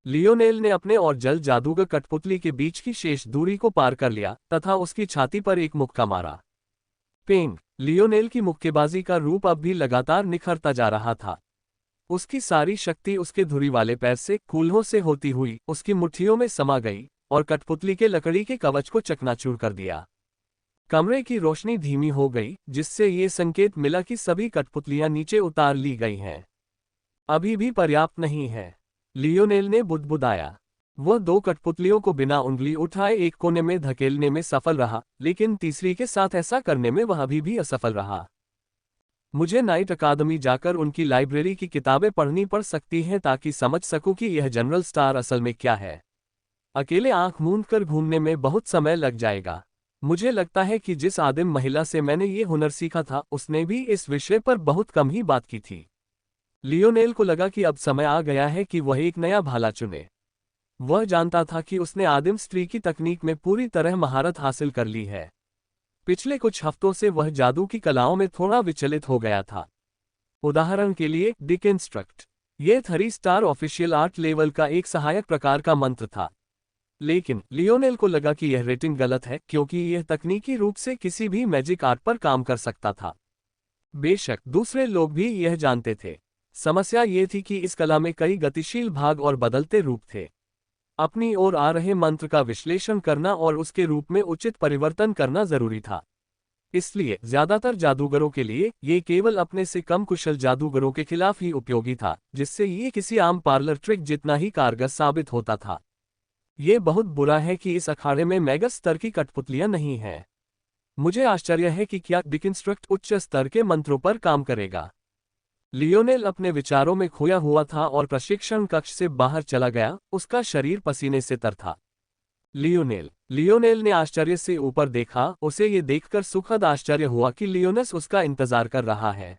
लियोनेल ने अपने और जल जादूगर कठपुतली के बीच की शेष दूरी को पार कर लिया तथा उसकी छाती पर एक मुक्का मारा। पेंग! लियोनेल की मुक्केबाजी का रूप अब भी लगातार निखरता जा रहा था। उसकी सारी शक्ति उसके धुरी वाले पैर से, कूल्हों से होती हुई उसकी मुट्ठियों में समा गई और कठपुतली के लकड़ी के कवच को चकनाचूर कर दिया। कमरे की रोशनी धीमी हो गई, जिससे ये संकेत मिला कि सभी कठपुतलियां नीचे उतार ली गई हैं। अभी भी पर्याप्त नहीं है, लियोनेल ने बुदबुदाया। वह दो कठपुतलियों को बिना उंगली उठाए एक कोने में धकेलने में सफल रहा, लेकिन तीसरी के साथ ऐसा करने में वह अभी भी असफल रहा। मुझे नाइट अकादमी जाकर उनकी लाइब्रेरी की किताबें पढ़नी पड़ सकती हैं ताकि समझ सकूं कि यह जनरल स्टार असल में क्या है। अकेले आंख मूंद कर घूमने में बहुत समय लग जाएगा। मुझे लगता है कि जिस आदिम महिला से मैंने ये हुनर सीखा था उसने भी इस विषय पर बहुत कम ही बात की थी। लियोनेल को लगा कि अब समय आ गया है कि वह एक नया भाला चुने। वह जानता था कि उसने आदिम स्त्री की तकनीक में पूरी तरह महारत हासिल कर ली है। पिछले कुछ हफ्तों से वह जादू की कलाओं में थोड़ा विचलित हो गया था। उदाहरण के लिए डिकंस्ट्रक्ट, यह 3 स्टार ऑफिशियल आर्ट लेवल का एक सहायक प्रकार का मंत्र था। लेकिन लियोनेल को लगा कि यह रेटिंग गलत है क्योंकि यह तकनीकी रूप से किसी भी मैजिक आर्ट पर काम कर सकता था। बेशक दूसरे लोग भी यह जानते थे। समस्या ये थी कि इस कला में कई गतिशील भाग और बदलते रूप थे। अपनी ओर आ रहे मंत्र का विश्लेषण करना और उसके रूप में उचित परिवर्तन करना जरूरी था। इसलिए ज्यादातर जादूगरों के लिए ये केवल अपने से कम कुशल जादूगरों के खिलाफ ही उपयोगी था, जिससे ये किसी आम पार्लर ट्रिक जितना ही कारगर साबित होता था। ये बहुत बुरा है कि इस अखाड़े में मेगा स्तर की कठपुतलियां नहीं हैं। मुझे आश्चर्य है कि क्या डिकंस्ट्रक्ट उच्च स्तर के मंत्रों पर काम करेगा। लियोनेल अपने विचारों में खोया हुआ था और प्रशिक्षण कक्ष से बाहर चला गया, उसका शरीर पसीने से तर था। लियोनेल ने आश्चर्य से ऊपर देखा, उसे ये देखकर सुखद आश्चर्य हुआ कि लियोनस उसका इंतजार कर रहा है।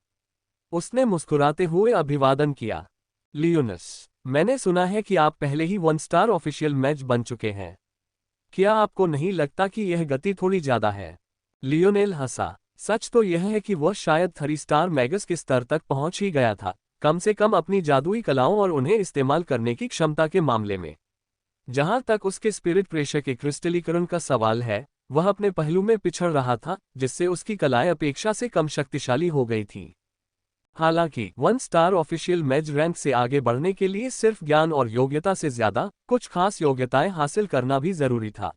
उसने मुस्कुराते हुए अभिवादन किया। लियोनस, मैंने सुना है कि आप पहले ही 1 स्टार ऑफिशियल मैच बन चुके हैं। क्या आपको नहीं लगता कि यह गति थोड़ी ज्यादा है? लियोनेल हंसा। सच तो यह है कि वह शायद 3 स्टार मैगस के स्तर तक पहुंच ही गया था, कम से कम अपनी जादुई कलाओं और उन्हें इस्तेमाल करने की क्षमता के मामले में। जहां तक उसके स्पिरिट प्रेशर के क्रिस्टलीकरण का सवाल है, वह अपने पहलू में पिछड़ रहा था, जिससे उसकी कलाएं अपेक्षा से कम शक्तिशाली हो गई थीं। हालांकि 1 स्टार ऑफिशियल मैच रैंक से आगे बढ़ने के लिए सिर्फ ज्ञान और योग्यता से ज्यादा कुछ खास योग्यताएं हासिल करना भी जरूरी था।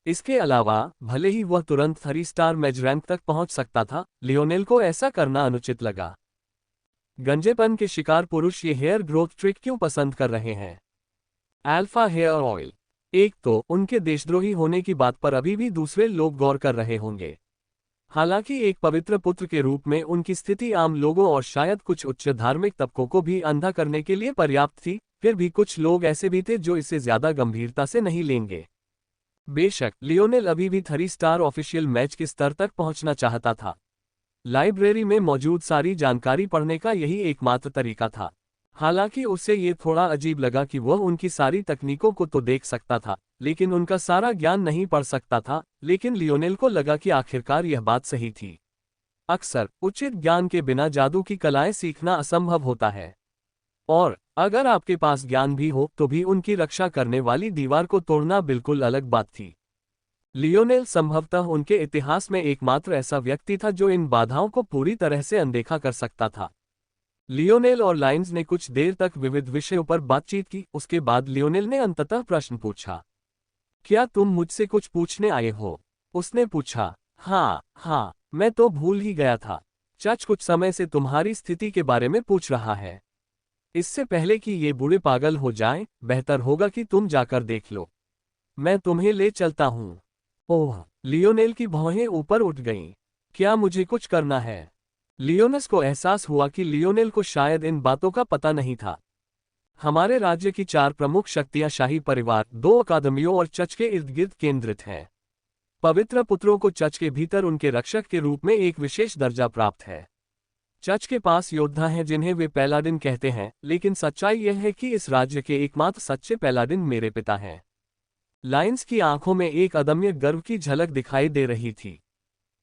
इसके अलावा भले ही वह तुरंत 3 स्टार मैच रैंक तक पहुंच सकता था, लियोनेल को ऐसा करना अनुचित लगा। गंजेपन के शिकार पुरुष ये हेयर ग्रोथ ट्रिक क्यों पसंद कर रहे हैं? Alpha hair oil. एक तो उनके देशद्रोही होने की बात पर अभी भी दूसरे लोग गौर कर रहे होंगे। हालांकि एक पवित्र पुत्र के रूप में उनकी स्थिति आम लोगों और शायद कुछ उच्च धार्मिक तबकों को भी अंधा करने के लिए पर्याप्त थी, फिर भी कुछ लोग ऐसे भी थे जो इसे ज्यादा गंभीरता से नहीं लेंगे। बेशक लियोनेल अभी भी 3 स्टार ऑफिशियल मैच के स्तर तक पहुंचना चाहता था। लाइब्रेरी में मौजूद सारी जानकारी पढ़ने का यही एकमात्र तरीका था। हालांकि उसे ये थोड़ा अजीब लगा कि वह उनकी सारी तकनीकों को तो देख सकता था, लेकिन उनका सारा ज्ञान नहीं पढ़ सकता था। लेकिन लियोनेल को लगा कि आखिरकार यह बात सही थी। अक्सर उचित ज्ञान के बिना जादू की कलाएं सीखना असंभव होता है, और अगर आपके पास ज्ञान भी हो तो भी उनकी रक्षा करने वाली दीवार को तोड़ना बिल्कुल अलग बात थी। लियोनेल संभवतः उनके इतिहास में एकमात्र ऐसा व्यक्ति था जो इन बाधाओं को पूरी तरह से अनदेखा कर सकता था। लियोनेल और लाइन्स ने कुछ देर तक विविध विषयों पर बातचीत की। उसके बाद लियोनेल ने अंततः प्रश्न पूछा, क्या तुम मुझसे कुछ पूछने आए हो? उसने पूछा। हाँ, मैं तो भूल ही गया था। चच कुछ समय से तुम्हारी स्थिति के बारे में पूछ रहा है। इससे पहले कि ये बूढ़े पागल हो जाएं, बेहतर होगा कि तुम जाकर देख लो। मैं तुम्हें ले चलता हूँ। ओह, लियोनेल की भौहें ऊपर उठ गईं। क्या मुझे कुछ करना है? लियोनस को एहसास हुआ कि लियोनेल को शायद इन बातों का पता नहीं था। हमारे राज्य की 4 प्रमुख शक्तियां शाही परिवार, 2 अकादमियों और चर्च के इर्द गिर्द केंद्रित हैं। पवित्र पुत्रों को चर्च के भीतर उनके रक्षक के रूप में एक विशेष दर्जा प्राप्त है। चर्च के पास योद्धा हैं जिन्हें वे पैलाडिन कहते हैं, लेकिन सच्चाई यह है कि इस राज्य के एकमात्र सच्चे पैलाडिन मेरे पिता हैं। लाइन्स की आंखों में एक अदम्य गर्व की झलक दिखाई दे रही थी।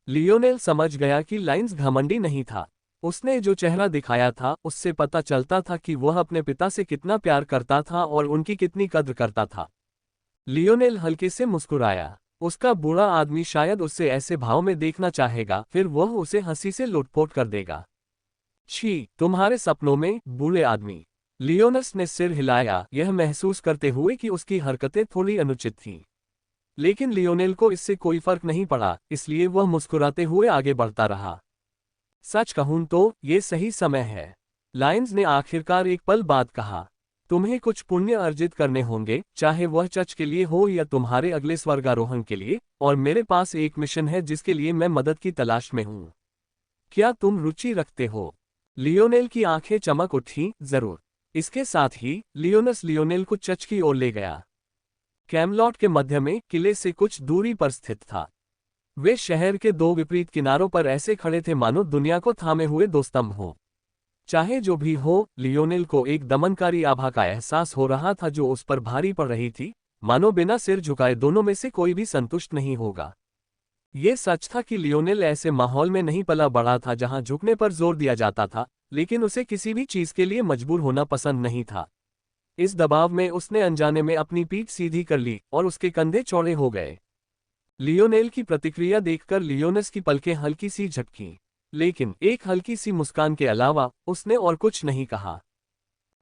लियोनेल समझ गया कि लाइन्स घमंडी नहीं था। उसने जो चेहरा दिखाया था उससे पता चलता था कि वह अपने पिता से कितना प्यार करता था और उनकी कितनी कद्र करता था। लियोनेल हल्के से मुस्कुराया। उसका बूढ़ा आदमी शायद उसे ऐसे भाव में देखना चाहेगा, फिर वह उसे हंसी से लुटपोट कर देगा। छी, तुम्हारे सपनों में, बूढ़े आदमी। लियोनस ने सिर हिलाया, यह महसूस करते हुए कि उसकी हरकतें थोड़ी अनुचित थीं। लेकिन लियोनेल को इससे कोई फर्क नहीं पड़ा, इसलिए वह मुस्कुराते हुए आगे बढ़ता रहा। सच कहूं तो ये सही समय है, लाइन्स ने आखिरकार एक पल बाद कहा। तुम्हें कुछ पुण्य अर्जित करने होंगे, चाहे वह चर्च के लिए हो या तुम्हारे अगले स्वर्गारोहण के लिए, और मेरे पास एक मिशन है जिसके लिए मैं मदद की तलाश में हूं। क्या तुम रुचि रखते हो? लियोनेल की आंखें चमक उठी, जरूर। इसके साथ ही लियोनस लियोनेल को चर्च की ओर ले गया। कैमलॉट के मध्य में किले से कुछ दूरी पर स्थित था। वे शहर के दो विपरीत किनारों पर ऐसे खड़े थे मानो दुनिया को थामे हुए दो स्तंभ हो। चाहे जो भी हो, लियोनेल को एक दमनकारी आभा का एहसास हो रहा था जो उस पर भारी पड़ रही थी, मानो बिना सिर झुकाए दोनों में से कोई भी संतुष्ट नहीं होगा। ये सच था कि लियोनेल ऐसे माहौल में नहीं पला बढ़ा था जहां झुकने पर जोर दिया जाता था, लेकिन उसे किसी भी चीज के लिए मजबूर होना पसंद नहीं था। इस दबाव में उसने अनजाने में अपनी पीठ सीधी कर ली और उसके कंधे चौड़े हो गए। लियोनेल की प्रतिक्रिया देखकर लियोनस की पलकें हल्की सी झपकीं, लेकिन एक हल्की सी मुस्कान के अलावा उसने और कुछ नहीं कहा।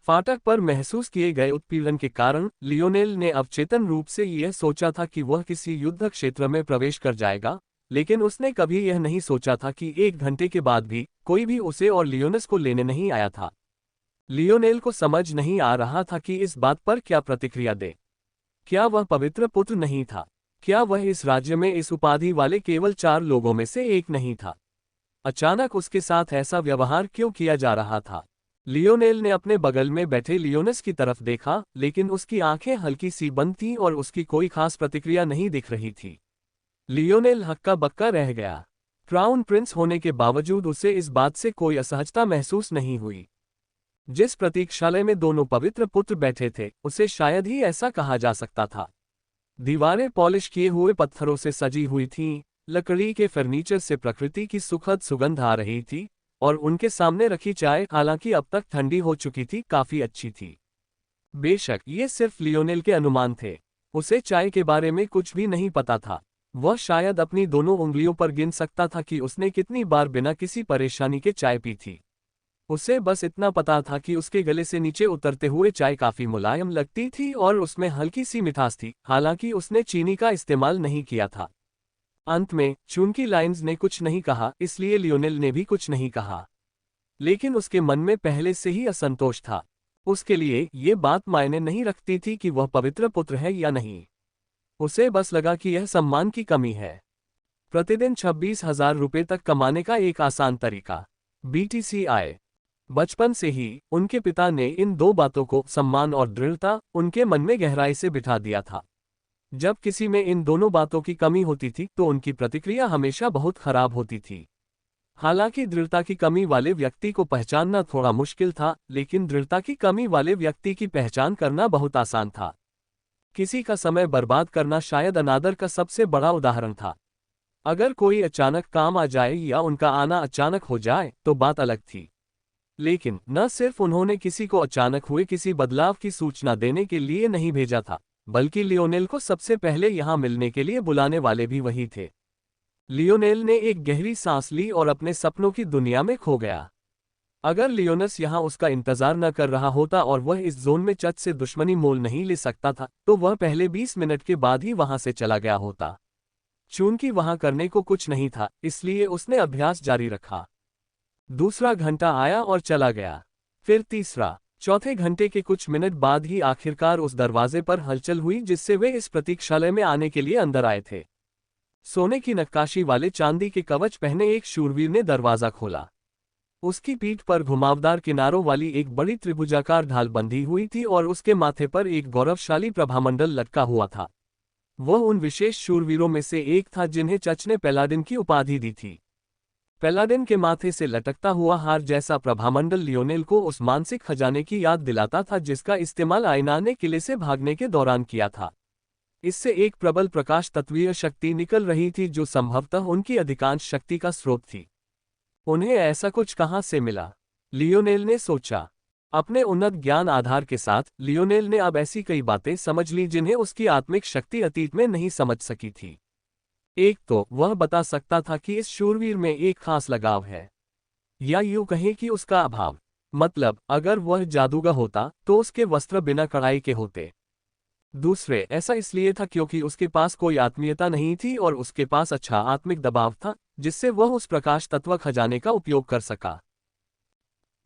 फाटक पर महसूस किए गए उत्पीड़न के कारण लियोनेल ने अवचेतन रूप से यह सोचा था कि वह किसी युद्ध क्षेत्र में प्रवेश कर जाएगा, लेकिन उसने कभी यह नहीं सोचा था कि 1 घंटे के बाद भी कोई भी उसे और लियोनस को लेने नहीं आया था। लियोनेल को समझ नहीं आ रहा था कि इस बात पर क्या प्रतिक्रिया दे। क्या वह पवित्र पुत्र नहीं था? क्या वह इस राज्य में इस उपाधि वाले केवल 4 लोगों में से एक नहीं था? अचानक उसके साथ ऐसा व्यवहार क्यों किया जा रहा था? लियोनेल ने अपने बगल में बैठे लियोनस की तरफ देखा, लेकिन उसकी आंखें हल्की सी बंद थीं और उसकी कोई खास प्रतिक्रिया नहीं दिख रही थी। लियोनेल हक्का बक्का रह गया। क्राउन प्रिंस होने के बावजूद उसे इस बात से कोई असहजता महसूस नहीं हुई। जिस प्रतीक्षालय में दोनों पवित्र पुत्र बैठे थे, उसे शायद ही ऐसा कहा जा सकता था। दीवारें पॉलिश किए हुए पत्थरों से सजी हुई थीं, लकड़ी के फर्नीचर से प्रकृति की सुखद सुगंध आ रही थी, और उनके सामने रखी चाय, हालांकि अब तक ठंडी हो चुकी थी, काफी अच्छी थी। बेशक ये सिर्फ लियोनेल के अनुमान थे। उसे चाय के बारे में कुछ भी नहीं पता था। वह शायद अपनी दोनों उंगलियों पर गिन सकता था कि उसने कितनी बार बिना किसी परेशानी के चाय पी थी। उसे बस इतना पता था कि उसके गले से नीचे उतरते हुए चाय काफी मुलायम लगती थी और उसमें हल्की सी मिठास थी, हालांकि उसने चीनी का इस्तेमाल नहीं किया था। अंत में चूंकि लाइन्स ने कुछ नहीं कहा, इसलिए लियोनेल ने भी कुछ नहीं कहा। लेकिन उसके मन में पहले से ही असंतोष था। उसके लिए ये बात मायने नहीं रखती थी कि वह पवित्र पुत्र है या नहीं। उसे बस लगा कि यह सम्मान की कमी है। प्रतिदिन 26,000 रुपये तक कमाने का एक आसान तरीका, BTCI। बचपन से ही उनके पिता ने इन दो बातों को, सम्मान और दृढ़ता, उनके मन में गहराई से बिठा दिया था। जब किसी में इन दोनों बातों की कमी होती थी तो उनकी प्रतिक्रिया हमेशा बहुत खराब होती थी। हालांकि दृढ़ता की कमी वाले व्यक्ति को पहचानना थोड़ा मुश्किल था, लेकिन दृढ़ता की कमी वाले व्यक्ति की पहचान करना बहुत आसान था। किसी का समय बर्बाद करना शायद अनादर का सबसे बड़ा उदाहरण था। अगर कोई अचानक काम आ जाए या उनका आना अचानक हो जाए तो बात अलग थी। लेकिन न सिर्फ उन्होंने किसी को अचानक हुए किसी बदलाव की सूचना देने के लिए नहीं भेजा था, बल्कि लियोनेल को सबसे पहले यहां मिलने के लिए बुलाने वाले भी वही थे। लियोनेल ने एक गहरी सांस ली और अपने सपनों की दुनिया में खो गया। अगर लियोनस यहां उसका इंतजार न कर रहा होता और वह इस जोन में चच से दुश्मनी मोल नहीं ले सकता था, तो वह पहले 20 मिनट के बाद ही वहां से चला गया होता। चूंकि वहां करने को कुछ नहीं था, इसलिए उसने अभ्यास जारी रखा। दूसरा घंटा आया और चला गया। फिर तीसरा। चौथे घंटे के कुछ मिनट बाद ही आखिरकार उस दरवाजे पर हलचल हुई जिससे वे इस प्रतीक्षालय में आने के लिए अंदर आए थे। सोने की नक्काशी वाले चांदी के कवच पहने एक शूरवीर ने दरवाजा खोला। उसकी पीठ पर घुमावदार किनारों वाली एक बड़ी त्रिभुजाकार ढाल बंधी हुई थी और उसके माथे पर एक गौरवशाली प्रभामंडल लटका हुआ था। वह उन विशेष शूरवीरों में से एक था जिन्हें चच ने पैलाडिन की उपाधि दी थी। पैलाडिन के माथे से लटकता हुआ हार जैसा प्रभामंडल लियोनेल को उस मानसिक खजाने की याद दिलाता था जिसका इस्तेमाल आयना ने किले से भागने के दौरान किया था। इससे एक प्रबल प्रकाश तत्वीय शक्ति निकल रही थी जो संभवतः उनकी अधिकांश शक्ति का स्रोत थी। उन्हें ऐसा कुछ कहां से मिला? लियोनेल ने सोचा। अपने उन्नत ज्ञान आधार के साथ लियोनेल ने अब ऐसी कई बातें समझ ली जिन्हें उसकी आत्मिक शक्ति अतीत में नहीं समझ सकी थी। एक तो वह बता सकता था कि इस शूरवीर में एक खास लगाव है, या यूं कहें कि उसका अभाव। मतलब अगर वह जादूगर होता तो उसके वस्त्र बिना कढ़ाई के होते। दूसरे, ऐसा इसलिए था क्योंकि उसके पास कोई आत्मीयता नहीं थी और उसके पास अच्छा आत्मिक दबाव था जिससे वह उस प्रकाश तत्व खजाने का उपयोग कर सका।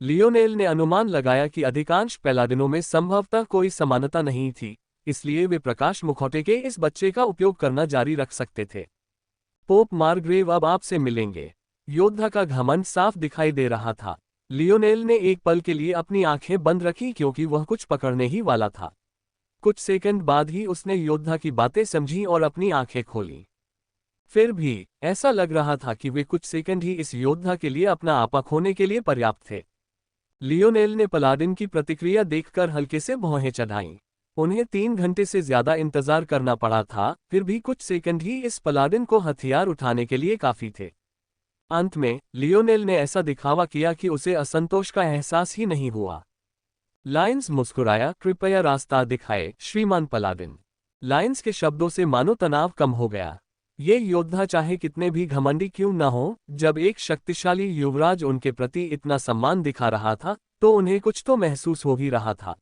लियोनेल ने अनुमान लगाया कि अधिकांश पैलाडिनों में संभवतः कोई समानता नहीं थी, इसलिए वे प्रकाश मुखौटे के इस बच्चे का उपयोग करना जारी रख सकते थे। पोप मार्ग्रेव अब आपसे मिलेंगे। योद्धा का घमंड साफ दिखाई दे रहा था। लियोनेल ने एक पल के लिए अपनी आंखें बंद रखी क्योंकि वह कुछ पकड़ने ही वाला था। कुछ सेकंड बाद ही उसने योद्धा की बातें समझी और अपनी आंखें खोली। फिर भी ऐसा लग रहा था कि वे कुछ सेकंड ही इस योद्धा के लिए अपना आपा खोने के लिए पर्याप्त थे। लियोनेल ने पलाडिन की प्रतिक्रिया देखकर हल्के से भौहें चढ़ाईं। उन्हें 3 घंटे से ज्यादा इंतजार करना पड़ा था, फिर भी कुछ सेकंड ही इस पलाडिन को हथियार उठाने के लिए काफी थे। अंत में लियोनेल ने ऐसा दिखावा किया कि उसे असंतोष का एहसास ही नहीं हुआ। लायंस मुस्कुराया, कृपया रास्ता दिखाए श्रीमान पलाडिन। लायंस के शब्दों से मानो तनाव कम हो गया। ये योद्धा चाहे कितने भी घमंडी क्यों न हो, जब एक शक्तिशाली युवराज उनके प्रति इतना सम्मान दिखा रहा था तो उन्हें कुछ तो महसूस हो ही रहा था।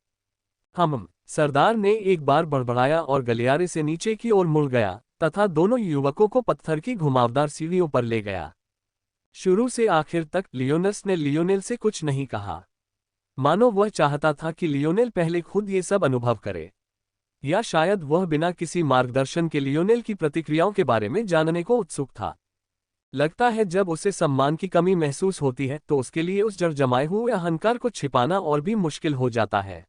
सरदार ने एक बार बड़बड़ाया और गलियारे से नीचे की ओर मुड़ गया तथा दोनों युवकों को पत्थर की घुमावदार सीढ़ियों पर ले गया। शुरू से आखिर तक लियोनस ने लियोनेल से कुछ नहीं कहा, मानो वह चाहता था कि लियोनेल पहले खुद ये सब अनुभव करे, या शायद वह बिना किसी मार्गदर्शन के लियोनेल की प्रतिक्रियाओं के बारे में जानने को उत्सुक था। लगता है जब उसे सम्मान की कमी महसूस होती है तो उसके लिए उस जड़ जमाए हुए अहंकार को छिपाना और भी मुश्किल हो जाता है।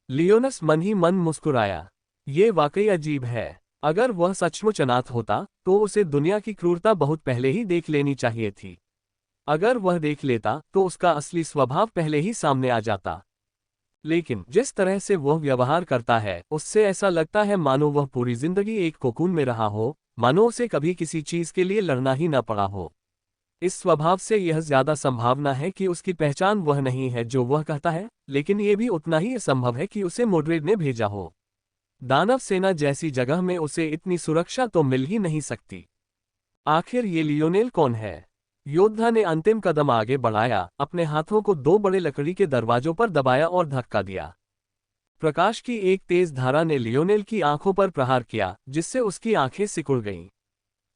लियोनस मन ही मन मुस्कुराया। ये वाकई अजीब है। अगर वह सचमुच अनाथ होता तो उसे दुनिया की क्रूरता बहुत पहले ही देख लेनी चाहिए थी। अगर वह देख लेता तो उसका असली स्वभाव पहले ही सामने आ जाता। लेकिन जिस तरह से वह व्यवहार करता है उससे ऐसा लगता है मानो वह पूरी जिंदगी एक कोकून में रहा हो, मानो उसे कभी किसी चीज के लिए लड़ना ही न पड़ा हो। इस स्वभाव से यह ज्यादा संभावना है कि उसकी पहचान वह नहीं है जो वह कहता है, लेकिन यह भी उतना ही असंभव है कि उसे मोड्रेड ने भेजा हो। दानव सेना जैसी जगह में उसे इतनी सुरक्षा तो मिल ही नहीं सकती। आखिर ये लियोनेल कौन है? योद्धा ने अंतिम कदम आगे बढ़ाया, अपने हाथों को 2 बड़े लकड़ी के दरवाजों पर दबाया और धक्का दिया। प्रकाश की एक तेज धारा ने लियोनेल की आंखों पर प्रहार किया, जिससे उसकी आंखें सिकुड़ गईं।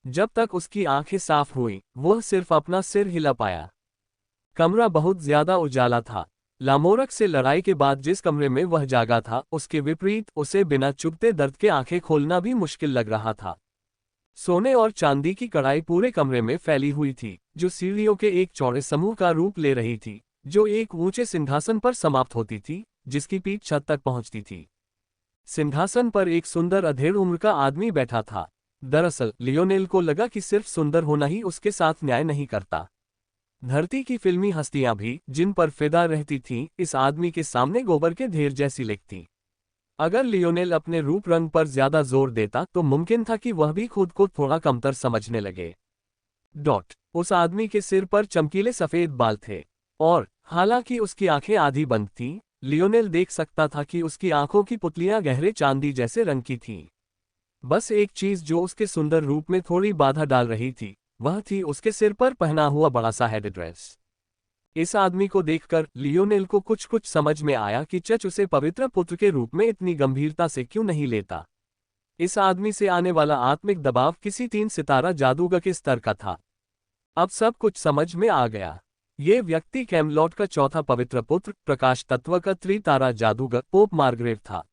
जब तक उसकी आंखें साफ हुई, वह सिर्फ अपना सिर हिला पाया। कमरा बहुत ज्यादा उजाला था। लामोरक से लड़ाई के बाद जिस कमरे में वह जागा था, उसके विपरीत उसे बिना चुभते दर्द के आंखें खोलना भी मुश्किल लग रहा था। सोने और चांदी की कढ़ाई पूरे कमरे में फैली हुई थी, जो सीढ़ियों के एक चौड़े समूह का रूप ले रही थी, जो एक ऊंचे सिंहासन पर समाप्त होती थी, जिसकी पीठ छत तक पहुंचती थी। सिंहासन पर एक सुंदर अधेड़ उम्र का आदमी बैठा था। दरअसल लियोनेल को लगा कि सिर्फ सुंदर होना ही उसके साथ न्याय नहीं करता। धरती की फिल्मी हस्तियां भी, जिन पर फिदा रहती थीं, इस आदमी के सामने गोबर के ढेर जैसी लिखती। अगर लियोनेल अपने रूप रंग पर ज्यादा जोर देता तो मुमकिन था कि वह भी खुद को थोड़ा कमतर समझने लगे। उस आदमी के सिर पर चमकीले सफेद बाल थे, और हालांकि उसकी आंखें आधी बंद थीं, लियोनेल देख सकता था कि उसकी आंखों की पुतलियां गहरे चांदी जैसे रंग की थीं। बस एक चीज जो उसके सुंदर रूप में थोड़ी बाधा डाल रही थी, वह थी उसके सिर पर पहना हुआ बड़ा सा हेडड्रेस। इस आदमी को देखकर लियोनेल को कुछ समझ में आया कि चच उसे पवित्र पुत्र के रूप में इतनी गंभीरता से क्यों नहीं लेता। इस आदमी से आने वाला आत्मिक दबाव किसी 3 सितारा जादूगर के स्तर का था। अब सब कुछ समझ में आ गया। ये व्यक्ति कैमलॉट का चौथा पवित्र पुत्र, प्रकाश तत्व का त्रितारा जादूगर पोप मार्ग्रेव था।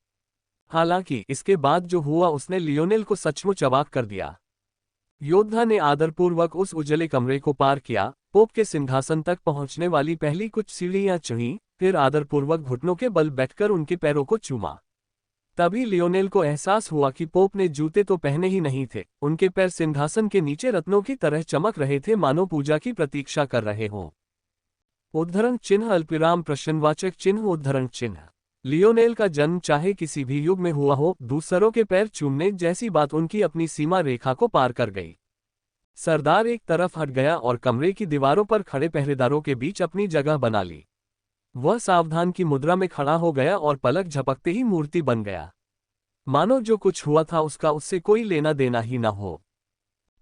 हालांकि इसके बाद जो हुआ उसने लियोनेल को सचमुच अवाक कर दिया। योद्धा ने आदरपूर्वक उस उजले कमरे को पार किया, पोप के सिंहासन तक पहुंचने वाली पहली कुछ सीढ़ियां चढ़ीं, फिर आदरपूर्वक घुटनों के बल बैठकर उनके पैरों को चूमा। तभी लियोनेल को एहसास हुआ कि पोप ने जूते तो पहने ही नहीं थे, उनके पैर सिंहासन के नीचे रत्नों की तरह चमक रहे थे, मानो पूजा की प्रतीक्षा कर रहे हों। उद्धरण चिन्ह अल्पविराम प्रश्नवाचक चिन्ह उद्धरण चिन्ह। लियोनेल का जन्म चाहे किसी भी युग में हुआ हो, दूसरों के पैर चूमने जैसी बात उनकी अपनी सीमा रेखा को पार कर गई। सरदार एक तरफ हट गया और कमरे की दीवारों पर खड़े पहरेदारों के बीच अपनी जगह बना ली। वह सावधान की मुद्रा में खड़ा हो गया और पलक झपकते ही मूर्ति बन गया, मानो जो कुछ हुआ था उसका उससे कोई लेना देना ही न हो।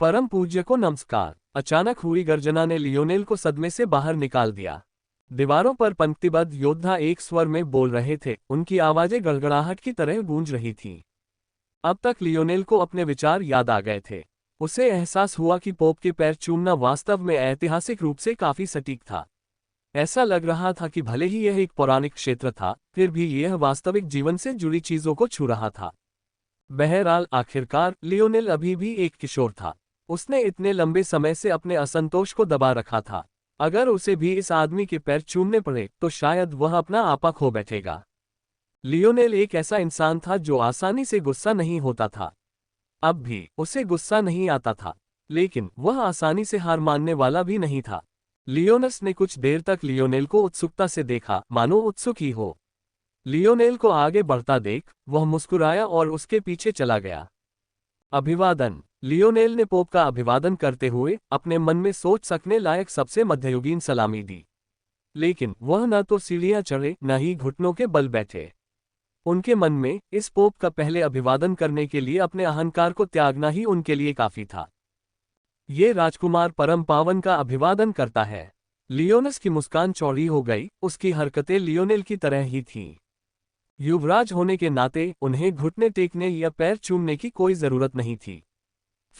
परम पूज्य को नमस्कार। अचानक हुई गर्जना ने लियोनेल को सदमे से बाहर निकाल दिया। दीवारों पर पंक्तिबद्ध योद्धा एक स्वर में बोल रहे थे, उनकी आवाजें गड़गड़ाहट की तरह गूंज रही थीं। अब तक लियोनेल को अपने विचार याद आ गए थे। उसे एहसास हुआ कि पोप के पैर चूमना वास्तव में ऐतिहासिक रूप से काफी सटीक था। ऐसा लग रहा था कि भले ही यह एक पौराणिक क्षेत्र था, फिर भी यह वास्तविक जीवन से जुड़ी चीजों को छू रहा था। बहरहाल आखिरकार लियोनेल अभी भी एक किशोर था। उसने इतने लंबे समय से अपने असंतोष को दबा रखा था। अगर उसे भी इस आदमी के पैर चूमने पड़े तो शायद वह अपना आपा खो बैठेगा। लियोनेल एक ऐसा इंसान था जो आसानी से गुस्सा नहीं होता था। अब भी उसे गुस्सा नहीं आता था, लेकिन वह आसानी से हार मानने वाला भी नहीं था। लियोनस ने कुछ देर तक लियोनेल को उत्सुकता से देखा, मानो उत्सुक ही हो। लियोनेल को आगे बढ़ता देख वह मुस्कुराया और उसके पीछे चला गया। अभिवादन। लियोनेल ने पोप का अभिवादन करते हुए अपने मन में सोच सकने लायक सबसे मध्ययुगीन सलामी दी। लेकिन वह न तो सीढ़ियां चढ़े न ही घुटनों के बल बैठे। उनके मन में इस पोप का पहले अभिवादन करने के लिए अपने अहंकार को त्यागना ही उनके लिए काफी था। ये राजकुमार परम पावन का अभिवादन करता है। लियोनस की मुस्कान चौड़ी हो गई, उसकी हरकतें लियोनेल की तरह ही थीं। युवराज होने के नाते उन्हें घुटने टेकने या पैर चूमने की कोई जरूरत नहीं थी।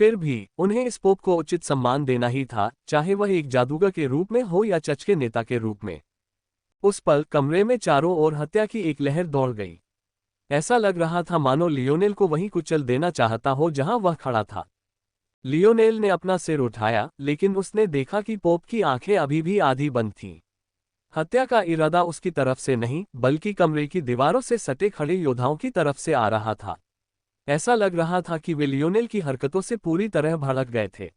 फिर भी उन्हें इस पोप को उचित सम्मान देना ही था, चाहे वह एक जादूगर के रूप में हो या चर्च के नेता के रूप में। उस पल कमरे में चारों ओर हत्या की एक लहर दौड़ गई। ऐसा लग रहा था मानो लियोनेल को वहीं कुचल देना चाहता हो जहां वह खड़ा था। लियोनेल ने अपना सिर उठाया, लेकिन उसने देखा कि पोप की आंखें अभी भी आधी बंद थीं। हत्या का इरादा उसकी तरफ से नहीं, बल्कि कमरे की दीवारों से सटे खड़े योद्धाओं की तरफ से आ रहा था। ऐसा लग रहा था कि वे लियोनेल की हरकतों से पूरी तरह भड़क गए थे।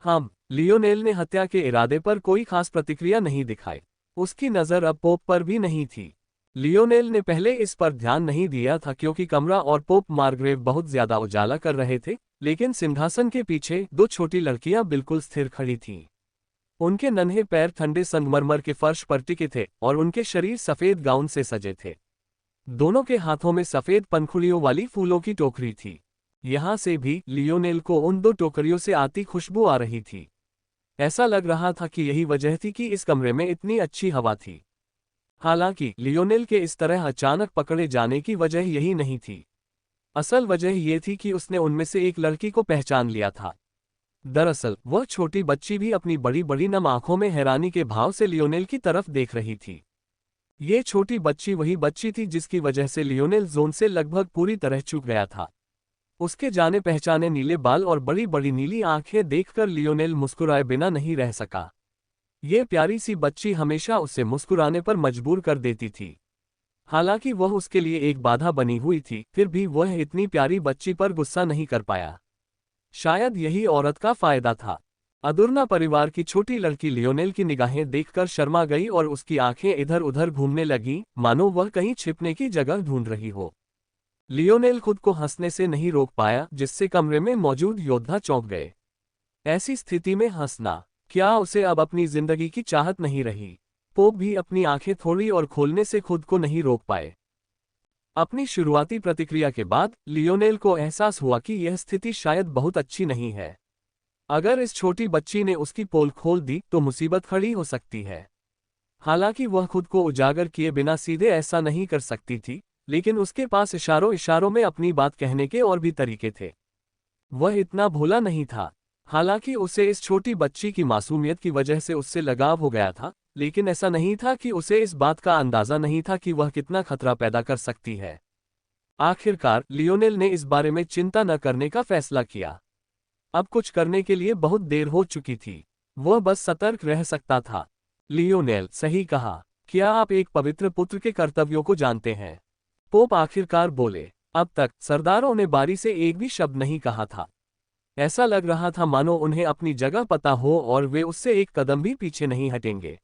हाँ, लियोनेल ने हत्या के इरादे पर कोई खास प्रतिक्रिया नहीं दिखाई। उसकी नज़र अब पोप पर भी नहीं थी। लियोनेल ने पहले इस पर ध्यान नहीं दिया था क्योंकि कमरा और पोप मार्ग्रेव बहुत ज्यादा उजाला कर रहे थे, लेकिन सिंहासन के पीछे दो छोटी लड़कियां बिल्कुल स्थिर खड़ी थीं। उनके नन्हे पैर ठंडे संगमरमर के फर्श पर टिके थे और उनके शरीर सफेद गाउन से सजे थे। दोनों के हाथों में सफेद पंखुड़ियों वाली फूलों की टोकरी थी। यहां से भी लियोनेल को उन दो टोकरियों से आती खुशबू आ रही थी। ऐसा लग रहा था कि यही वजह थी कि इस कमरे में इतनी अच्छी हवा थी। हालांकि लियोनेल के इस तरह अचानक पकड़े जाने की वजह यही नहीं थी। असल वजह यह थी कि उसने उनमें से एक लड़की को पहचान लिया था। दरअसल वह छोटी बच्ची भी अपनी बड़ी बड़ी नम आंखों में हैरानी के भाव से लियोनेल की तरफ देख रही थी। ये छोटी बच्ची वही बच्ची थी जिसकी वजह से लियोनेल जोन से लगभग पूरी तरह चूक गया था। उसके जाने पहचाने नीले बाल और बड़ी बड़ी नीली आंखें देखकर लियोनेल मुस्कुराए बिना नहीं रह सका। ये प्यारी सी बच्ची हमेशा उसे मुस्कुराने पर मजबूर कर देती थी। हालांकि वह उसके लिए एक बाधा बनी हुई थी, फिर भी वह इतनी प्यारी बच्ची पर गुस्सा नहीं कर पाया। शायद यही औरत का फायदा था। अदुर्ना परिवार की छोटी लड़की लियोनेल की निगाहें देखकर शर्मा गई और उसकी आंखें इधर उधर घूमने लगीं, मानो वह कहीं छिपने की जगह ढूंढ रही हो। लियोनेल खुद को हंसने से नहीं रोक पाया, जिससे कमरे में मौजूद योद्धा चौंक गए। ऐसी स्थिति में हंसना, क्या उसे अब अपनी जिंदगी की चाहत नहीं रही? पोप भी अपनी आंखें थोड़ी और खोलने से खुद को नहीं रोक पाए। अपनी शुरुआती प्रतिक्रिया के बाद लियोनेल को एहसास हुआ कि यह स्थिति शायद बहुत अच्छी नहीं है। अगर इस छोटी बच्ची ने उसकी पोल खोल दी तो मुसीबत खड़ी हो सकती है। हालांकि वह खुद को उजागर किए बिना सीधे ऐसा नहीं कर सकती थी, लेकिन उसके पास इशारों इशारों में अपनी बात कहने के और भी तरीके थे। वह इतना भोला नहीं था। हालांकि उसे इस छोटी बच्ची की मासूमियत की वजह से उससे लगाव हो गया था, लेकिन ऐसा नहीं था कि उसे इस बात का अंदाजा नहीं था कि वह कितना खतरा पैदा कर सकती है। आखिरकार लियोनेल ने इस बारे में चिंता न करने का फैसला किया। अब कुछ करने के लिए बहुत देर हो चुकी थी। वह बस सतर्क रह सकता था। लियोनेल, सही कहा। क्या आप एक पवित्र पुत्र के कर्तव्यों को जानते हैं? पोप आखिरकार बोले। अब तक सरदारों ने बारी से एक भी शब्द नहीं कहा था। ऐसा लग रहा था मानो उन्हें अपनी जगह पता हो और वे उससे एक कदम भी पीछे नहीं हटेंगे।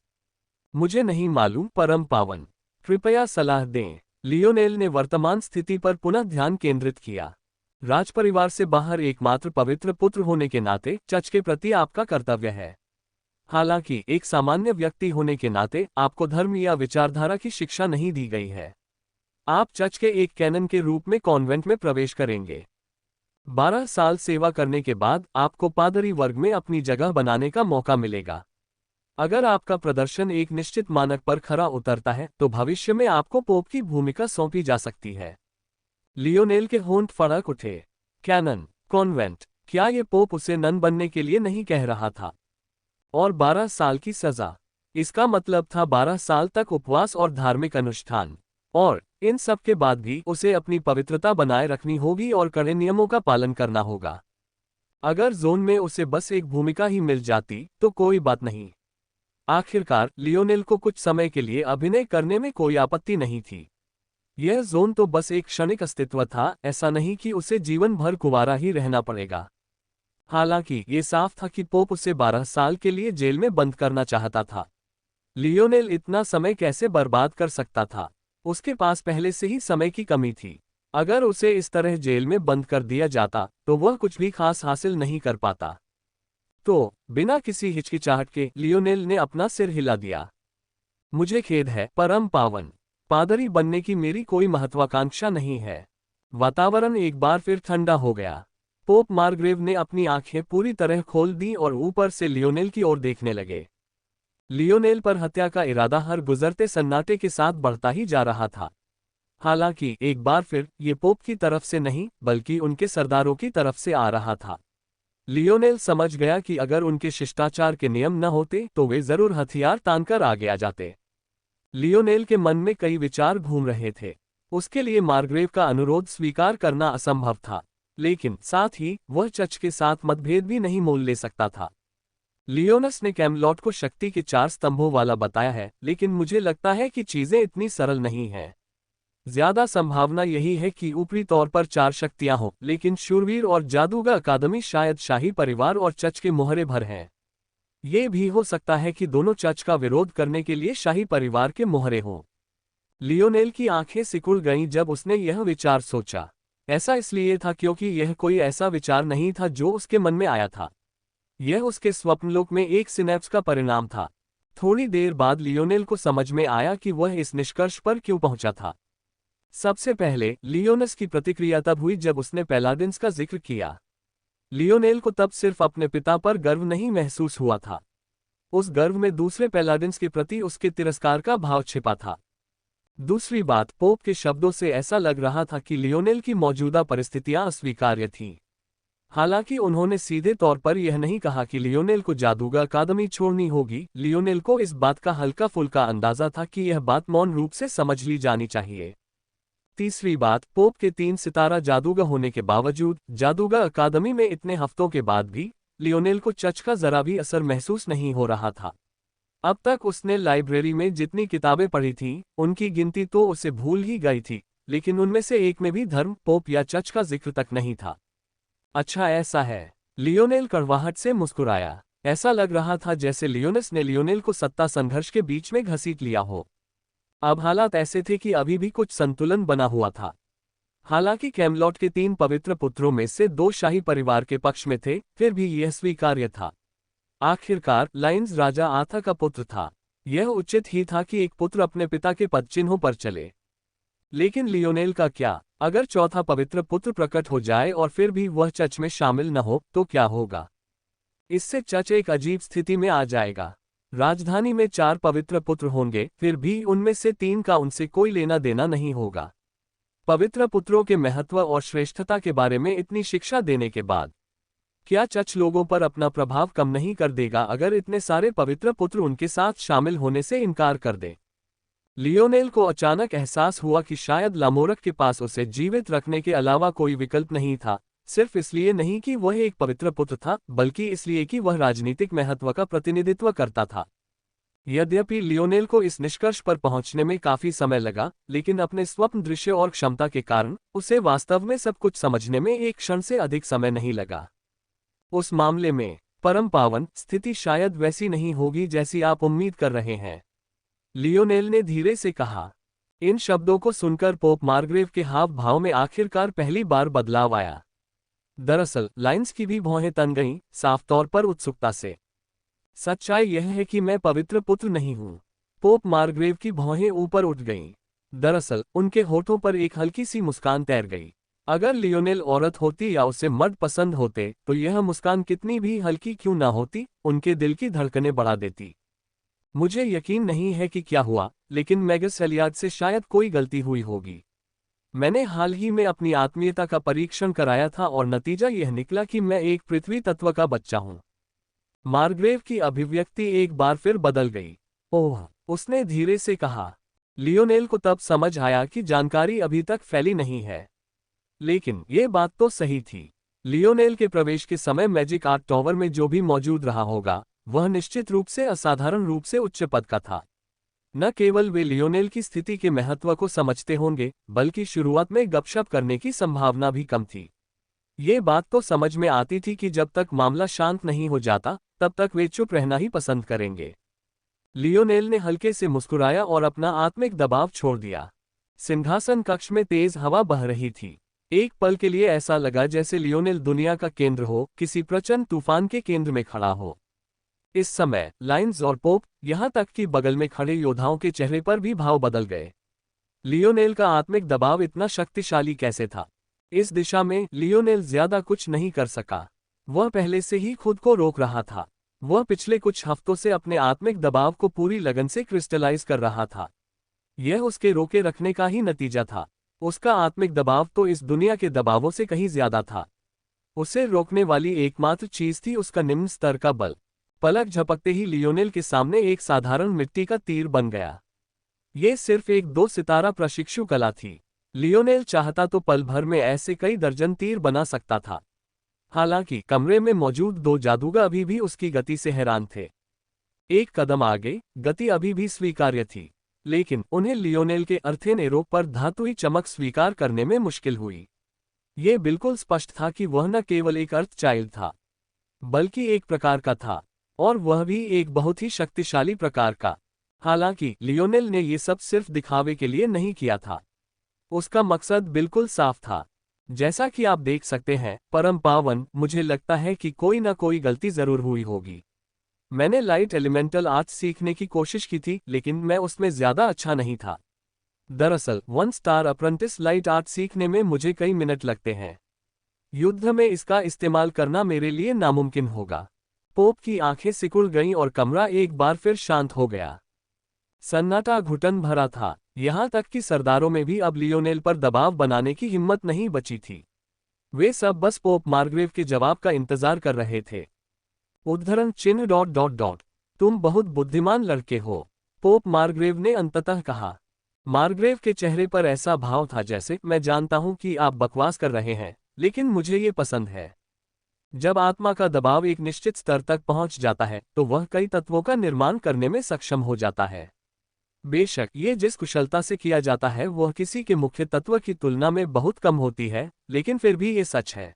मुझे नहीं मालूम परम पावन, कृपया सलाह दें। लियोनेल ने वर्तमान स्थिति पर पुनः ध्यान केंद्रित किया। राजपरिवार से बाहर एकमात्र पवित्र पुत्र होने के नाते चर्च के प्रति आपका कर्तव्य है। हालांकि एक सामान्य व्यक्ति होने के नाते आपको धर्म या विचारधारा की शिक्षा नहीं दी गई है। आप चर्च के एक कैनन के रूप में कॉन्वेंट में प्रवेश करेंगे। 12 साल सेवा करने के बाद आपको पादरी वर्ग में अपनी जगह बनाने का मौका मिलेगा। अगर आपका प्रदर्शन एक निश्चित मानक पर खरा उतरता है तो भविष्य में आपको पोप की भूमिका सौंपी जा सकती है। लियोनेल के होंठ फड़क उठे। कैनन, कॉन्वेंट, क्या ये पोप उसे नन बनने के लिए नहीं कह रहा था? और 12 साल की सजा। इसका मतलब था 12 साल तक उपवास और धार्मिक अनुष्ठान। और इन सब के बाद भी उसे अपनी पवित्रता बनाए रखनी होगी और कड़े नियमों का पालन करना होगा। अगर जोन में उसे बस एक भूमिका ही मिल जाती तो कोई बात नहीं। आखिरकार लियोनेल को कुछ समय के लिए अभिनय करने में कोई आपत्ति नहीं थी। यह जोन तो बस एक क्षणिक अस्तित्व था, ऐसा नहीं कि उसे जीवन भर कुंवारा ही रहना पड़ेगा। हालांकि ये साफ था कि पोप उसे 12 साल के लिए जेल में बंद करना चाहता था। लियोनेल इतना समय कैसे बर्बाद कर सकता था? उसके पास पहले से ही समय की कमी थी। अगर उसे इस तरह जेल में बंद कर दिया जाता तो वह कुछ भी खास हासिल नहीं कर पाता। तो बिना किसी हिचकिचाहट के लियोनेल ने अपना सिर हिला दिया। मुझे खेद है परम पावन, पादरी बनने की मेरी कोई महत्वाकांक्षा नहीं है। वातावरण एक बार फिर ठंडा हो गया। पोप मार्ग्रेव ने अपनी आंखें पूरी तरह खोल दी और ऊपर से लियोनेल की ओर देखने लगे। लियोनेल पर हत्या का इरादा हर गुजरते सन्नाटे के साथ बढ़ता ही जा रहा था। हालांकि एक बार फिर ये पोप की तरफ से नहीं बल्कि उनके सरदारों की तरफ से आ रहा था। लियोनेल समझ गया कि अगर उनके शिष्टाचार के नियम न होते तो वे जरूर हथियार तानकर आगे आ जाते। लियोनेल के मन में कई विचार घूम रहे थे। उसके लिए मार्ग्रेव का अनुरोध स्वीकार करना असंभव था, लेकिन साथ ही वह चर्च के साथ मतभेद भी नहीं मोल ले सकता था। लियोनस ने कैमलॉट को शक्ति के 4 स्तंभों वाला बताया है, लेकिन मुझे लगता है कि चीजें इतनी सरल नहीं हैं। ज्यादा संभावना यही है कि ऊपरी तौर पर 4 शक्तियां हों, लेकिन शूरवीर और जादूगर अकादमी शायद शाही परिवार और चर्च के मोहरे भर हैं। ये भी हो सकता है कि दोनों चर्च का विरोध करने के लिए शाही परिवार के मोहरे हों। लियोनेल की आंखें सिकुड़ गईं जब उसने यह विचार सोचा। ऐसा इसलिए था क्योंकि यह कोई ऐसा विचार नहीं था जो उसके मन में आया था। यह उसके स्वप्नलोक में एक सिनेप्स का परिणाम था। थोड़ी देर बाद लियोनेल को समझ में आया कि वह इस निष्कर्ष पर क्यों पहुंचा था। सबसे पहले लियोनस की प्रतिक्रिया तब हुई जब उसने पैलाडिन्स का जिक्र किया। लियोनेल को तब सिर्फ अपने पिता पर गर्व नहीं महसूस हुआ था, उस गर्व में दूसरे पैलाडिन्स के प्रति उसके तिरस्कार का भाव छिपा था। दूसरी बात, पोप के शब्दों से ऐसा लग रहा था कि लियोनेल की मौजूदा परिस्थितियां अस्वीकार्य थीं। हालांकि उन्होंने सीधे तौर पर यह नहीं कहा कि लियोनेल को जादूगर अकादमी छोड़नी होगी। लियोनेल को इस बात का हल्का फुल्का अंदाजा था कि यह बात मौन रूप से समझ ली जानी चाहिए। तीसरी बात, पोप के 3 सितारा जादूगर होने के बावजूद जादूगर अकादमी में इतने हफ्तों के बाद भी लियोनेल को चर्च का जरा भी असर महसूस नहीं हो रहा था। अब तक उसने लाइब्रेरी में जितनी किताबें पढ़ी थीं, उनकी गिनती तो उसे भूल ही गई थी, लेकिन उनमें से एक में भी धर्म, पोप या चर्च का जिक्र तक नहीं था। अच्छा ऐसा है? लियोनेल कड़वाहट से मुस्कुराया। ऐसा लग रहा था जैसे लियोनस ने लियोनेल को सत्ता संघर्ष के बीच में घसीट लिया हो। अब हालात ऐसे थे कि अभी भी कुछ संतुलन बना हुआ था। हालांकि कैमलॉट के 3 पवित्र पुत्रों में से 2 शाही परिवार के पक्ष में थे, फिर भी यह स्वीकार्य था। आखिरकार लाइन्स राजा आथा का पुत्र था। यह उचित ही था कि एक पुत्र अपने पिता के पदचिन्हों पर चले। लेकिन लियोनेल का क्या? अगर चौथा पवित्र पुत्र प्रकट हो जाए और फिर भी वह चर्च में शामिल न हो तो क्या होगा? इससे चर्च एक अजीब स्थिति में आ जाएगा। राजधानी में 4 पवित्र पुत्र होंगे, फिर भी उनमें से 3 का उनसे कोई लेना देना नहीं होगा। पवित्र पुत्रों के महत्व और श्रेष्ठता के बारे में इतनी शिक्षा देने के बाद क्या चर्च लोगों पर अपना प्रभाव कम नहीं कर देगा अगर इतने सारे पवित्र पुत्र उनके साथ शामिल होने से इनकार कर दे? लियोनेल को अचानक एहसास हुआ कि शायद लामोरक के पास उसे जीवित रखने के अलावा कोई विकल्प नहीं था, सिर्फ इसलिए नहीं कि वह एक पवित्र पुत्र था, बल्कि इसलिए कि वह राजनीतिक महत्व का प्रतिनिधित्व करता था। यद्यपि लियोनेल को इस निष्कर्ष पर पहुंचने में काफी समय लगा, लेकिन अपने स्वप्न दृश्य और क्षमता के कारण उसे वास्तव में सब कुछ समझने में एक क्षण से अधिक समय नहीं लगा। उस मामले में परम पावन, स्थिति शायद वैसी नहीं होगी जैसी आप उम्मीद कर रहे हैं, लियोनेल ने धीरे से कहा। इन शब्दों को सुनकर पोप मार्ग्रेव के हाव भाव में आखिरकार पहली बार बदलाव आया। दरअसल लाइन्स की भी भौहें तन गईं, साफ तौर पर उत्सुकता से। सच्चाई यह है कि मैं पवित्र पुत्र नहीं हूं। पोप मार्ग्रेव की भौहें ऊपर उठ गईं। दरअसल उनके होठों पर एक हल्की सी मुस्कान तैर गई। अगर लियोनेल औरत होती या उसे मर्द पसंद होते तो यह मुस्कान कितनी भी हल्की क्यों ना होती, उनके दिल की धड़कनें बढ़ा देती। मुझे यकीन नहीं है कि क्या हुआ, लेकिन मैगस एलियाड से शायद कोई गलती हुई होगी। मैंने हाल ही में अपनी आत्मीयता का परीक्षण कराया था और नतीजा यह निकला कि मैं एक पृथ्वी तत्व का बच्चा हूं। मार्ग्रेव की अभिव्यक्ति एक बार फिर बदल गई। ओह, उसने धीरे से कहा। लियोनेल को तब समझ आया कि जानकारी अभी तक फैली नहीं है। लेकिन ये बात तो सही थी। लियोनेल के प्रवेश के समय मैजिक आर्ट टॉवर में जो भी मौजूद रहा होगा, वह निश्चित रूप से असाधारण रूप से उच्च पद का था। न केवल वे लियोनेल की स्थिति के महत्व को समझते होंगे, बल्कि शुरुआत में गपशप करने की संभावना भी कम थी। ये बात तो समझ में आती थी कि जब तक मामला शांत नहीं हो जाता, तब तक वे चुप रहना ही पसंद करेंगे। लियोनेल ने हल्के से मुस्कुराया और अपना आत्मिक दबाव छोड़ दिया। सिंहासन कक्ष में तेज हवा बह रही थी। एक पल के लिए ऐसा लगा जैसे लियोनेल दुनिया का केंद्र हो, किसी प्रचंड तूफान के केंद्र में खड़ा हो। इस समय लाइन्स और पोप, यहां तक कि बगल में खड़े योद्धाओं के चेहरे पर भी भाव बदल गए। लियोनेल का आत्मिक दबाव इतना शक्तिशाली कैसे था? इस दिशा में लियोनेल ज्यादा कुछ नहीं कर सका। वह पहले से ही खुद को रोक रहा था। वह पिछले कुछ हफ्तों से अपने आत्मिक दबाव को पूरी लगन से क्रिस्टलाइज कर रहा था। यह उसके रोके रखने का ही नतीजा था। उसका आत्मिक दबाव तो इस दुनिया के दबावों से कहीं ज्यादा था। उसे रोकने वाली एकमात्र चीज थी उसका निम्न स्तर का बल। पलक झपकते ही लियोनेल के सामने एक साधारण मिट्टी का तीर बन गया। ये सिर्फ एक 2 सितारा प्रशिक्षु कला थी। लियोनेल चाहता तो पल भर में ऐसे कई दर्जन तीर बना सकता था। हालांकि कमरे में मौजूद 2 जादूगर अभी भी उसकी गति से हैरान थे। एक कदम आगे, गति अभी भी स्वीकार्य थी, लेकिन उन्हें लियोनेल के अर्थेन एरो पर धातुई चमक स्वीकार करने में मुश्किल हुई। ये बिल्कुल स्पष्ट था कि वह न केवल एक अर्थ चाइल्ड था, बल्कि एक प्रकार का था, और वह भी एक बहुत ही शक्तिशाली प्रकार का। हालांकि लियोनेल ने ये सब सिर्फ दिखावे के लिए नहीं किया था। उसका मकसद बिल्कुल साफ था। जैसा कि आप देख सकते हैं, परम पावन, मुझे लगता है कि कोई ना कोई गलती जरूर हुई होगी। मैंने लाइट एलिमेंटल आर्ट सीखने की कोशिश की थी, लेकिन मैं उसमें ज्यादा अच्छा नहीं था। दरअसल 1 स्टार अप्रेंटिस लाइट आर्ट सीखने में मुझे कई मिनट लगते हैं। युद्ध में इसका इस्तेमाल करना मेरे लिए नामुमकिन होगा। पोप की आंखें सिकुड़ गईं और कमरा एक बार फिर शांत हो गया। सन्नाटा घुटन भरा था, यहां तक कि सरदारों में भी अब लियोनेल पर दबाव बनाने की हिम्मत नहीं बची थी। वे सब बस पोप मार्ग्रेव के जवाब का इंतजार कर रहे थे। उद्धरण चिन्ह ... तुम बहुत बुद्धिमान लड़के हो, पोप मार्ग्रेव ने अंततः कहा। मार्ग्रेव के चेहरे पर ऐसा भाव था जैसे, मैं जानता हूं कि आप बकवास कर रहे हैं, लेकिन मुझे ये पसंद है। जब आत्मा का दबाव एक निश्चित स्तर तक पहुंच जाता है, तो वह कई तत्वों का निर्माण करने में सक्षम हो जाता है। बेशक ये जिस कुशलता से किया जाता है वह किसी के मुख्य तत्व की तुलना में बहुत कम होती है, लेकिन फिर भी ये सच है।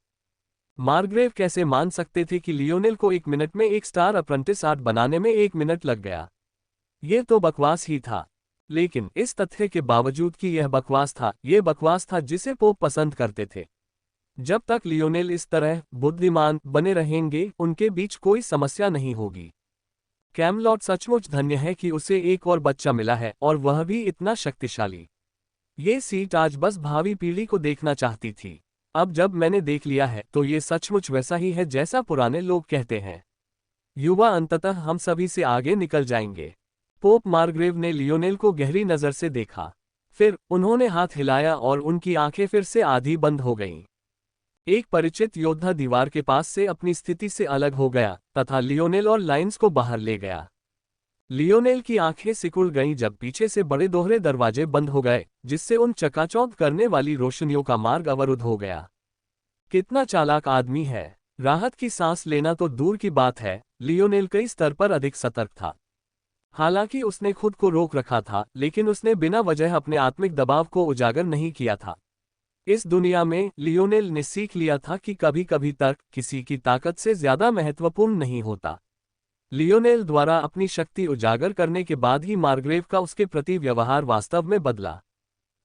मार्ग्रेव कैसे मान सकते थे कि लियोनेल को 1 मिनट में एक स्टार अप्रेंटिस आर्ट बनाने में 1 मिनट लग गया? ये तो बकवास ही था। लेकिन इस तथ्य के बावजूद कि यह बकवास था, ये बकवास था जिसे पोप पसंद करते थे। जब तक लियोनेल इस तरह बुद्धिमान बने रहेंगे, उनके बीच कोई समस्या नहीं होगी। कैमलॉट सचमुच धन्य है कि उसे एक और बच्चा मिला है, और वह भी इतना शक्तिशाली। ये सीट आज बस भावी पीढ़ी को देखना चाहती थी। अब जब मैंने देख लिया है, तो ये सचमुच वैसा ही है जैसा पुराने लोग कहते हैं। युवा अंततः हम सभी से आगे निकल जाएंगे। पोप मार्ग्रेव ने लियोनेल को गहरी नजर से देखा। फिर उन्होंने हाथ हिलाया और उनकी आंखें फिर से आधी बंद हो गईं। एक परिचित योद्धा दीवार के पास से अपनी स्थिति से अलग हो गया तथा लियोनेल और लाइन्स को बाहर ले गया। लियोनेल की आंखें सिकुड़ गईं जब पीछे से बड़े दोहरे दरवाजे बंद हो गए, जिससे उन चकाचौंध करने वाली रोशनियों का मार्ग अवरुद्ध हो गया। कितना चालाक आदमी है! राहत की सांस लेना तो दूर की बात है, लियोनेल कई स्तर पर अधिक सतर्क था। हालांकि उसने खुद को रोक रखा था, लेकिन उसने बिना वजह अपने आत्मिक दबाव को उजागर नहीं किया था। इस दुनिया में लियोनेल ने सीख लिया था कि कभी कभी तर्क किसी की ताकत से ज्यादा महत्वपूर्ण नहीं होता। लियोनेल द्वारा अपनी शक्ति उजागर करने के बाद ही मार्ग्रेव का उसके प्रति व्यवहार वास्तव में बदला।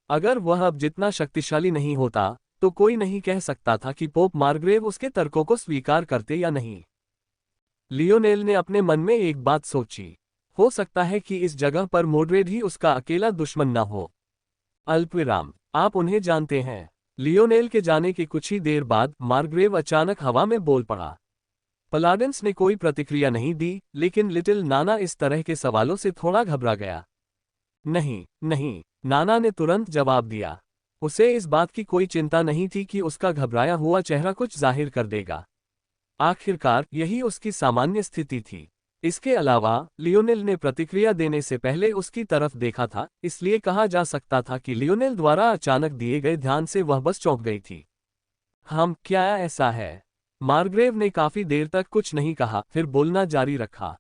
अगर वह अब जितना शक्तिशाली नहीं होता, तो कोई नहीं कह सकता था कि पोप मार्ग्रेव उसके तर्कों को स्वीकार करते या नहीं। लियोनेल ने अपने मन में एक बात सोची, हो सकता है कि इस जगह पर मोड्रेड ही उसका अकेला दुश्मन न हो। अल्पविराम, आप उन्हें जानते हैं? लियोनेल के जाने के कुछ ही देर बाद मार्ग्रेव अचानक हवा में बोल पड़ा। पलाडेंस ने कोई प्रतिक्रिया नहीं दी, लेकिन लिटिल नाना इस तरह के सवालों से थोड़ा घबरा गया। नहीं नहीं, नाना ने तुरंत जवाब दिया। उसे इस बात की कोई चिंता नहीं थी कि उसका घबराया हुआ चेहरा कुछ जाहिर कर देगा। आखिरकार यही उसकी सामान्य स्थिति थी। इसके अलावा लियोनेल ने प्रतिक्रिया देने से पहले उसकी तरफ देखा था, इसलिए कहा जा सकता था कि लियोनेल द्वारा अचानक दिए गए ध्यान से वह बस चौंक गई थी। क्या ऐसा है? मार्ग्रेव ने काफी देर तक कुछ नहीं कहा, फिर बोलना जारी रखा।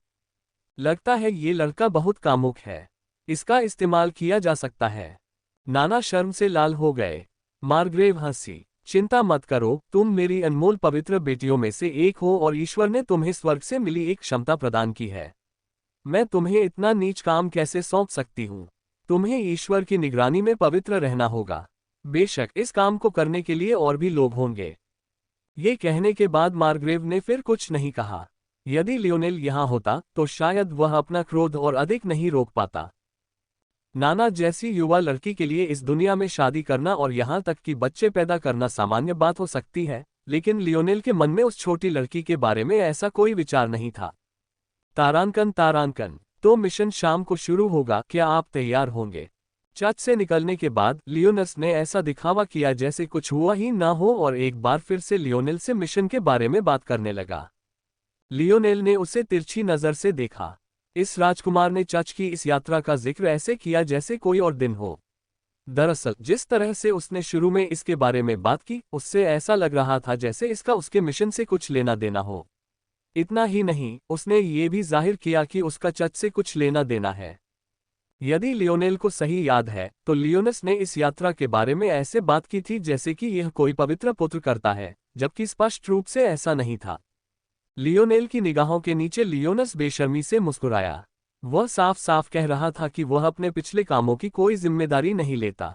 लगता है ये लड़का बहुत कामुक है। इसका इस्तेमाल किया जा सकता है। नाना शर्म से लाल हो गए। मार्ग्रेव हंसी। चिंता मत करो, तुम मेरी अनमोल पवित्र बेटियों में से एक हो और ईश्वर ने तुम्हें स्वर्ग से मिली एक क्षमता प्रदान की है। मैं तुम्हें इतना नीच काम कैसे सौंप सकती हूँ? तुम्हें ईश्वर की निगरानी में पवित्र रहना होगा। बेशक इस काम को करने के लिए और भी लोग होंगे। ये कहने के बाद मार्ग्रेव ने फिर कुछ नहीं कहा। यदि लियोनेल यहाँ होता तो शायद वह अपना क्रोध और अधिक नहीं रोक पाता। नाना जैसी युवा लड़की के लिए इस दुनिया में शादी करना और यहाँ तक कि बच्चे पैदा करना सामान्य बात हो सकती है, लेकिन लियोनेल के मन में उस छोटी लड़की के बारे में ऐसा कोई विचार नहीं था। तारांकन, तो मिशन शाम को शुरू होगा, क्या आप तैयार होंगे? चर्च से निकलने के बाद लियोनस ने ऐसा दिखावा किया जैसे कुछ हुआ ही ना हो और एक बार फिर से लियोनेल से मिशन के बारे में बात करने लगा। लियोनेल ने उसे तिरछी नजर से देखा। इस राजकुमार ने चर्च की इस यात्रा का जिक्र ऐसे किया जैसे कोई और दिन हो। दरअसल जिस तरह से उसने शुरू में इसके बारे में बात की, उससे ऐसा लग रहा था जैसे इसका उसके मिशन से कुछ लेना देना हो। इतना ही नहीं, उसने ये भी जाहिर किया कि उसका चर्च से कुछ लेना देना है। यदि लियोनेल को सही याद है तो लियोनस ने इस यात्रा के बारे में ऐसे बात की थी जैसे कि यह कोई पवित्र पुत्र करता है, जबकि स्पष्ट रूप से ऐसा नहीं था। लियोनेल की निगाहों के नीचे लियोनस बेशर्मी से मुस्कुराया। वह साफ साफ कह रहा था कि वह अपने पिछले कामों की कोई जिम्मेदारी नहीं लेता।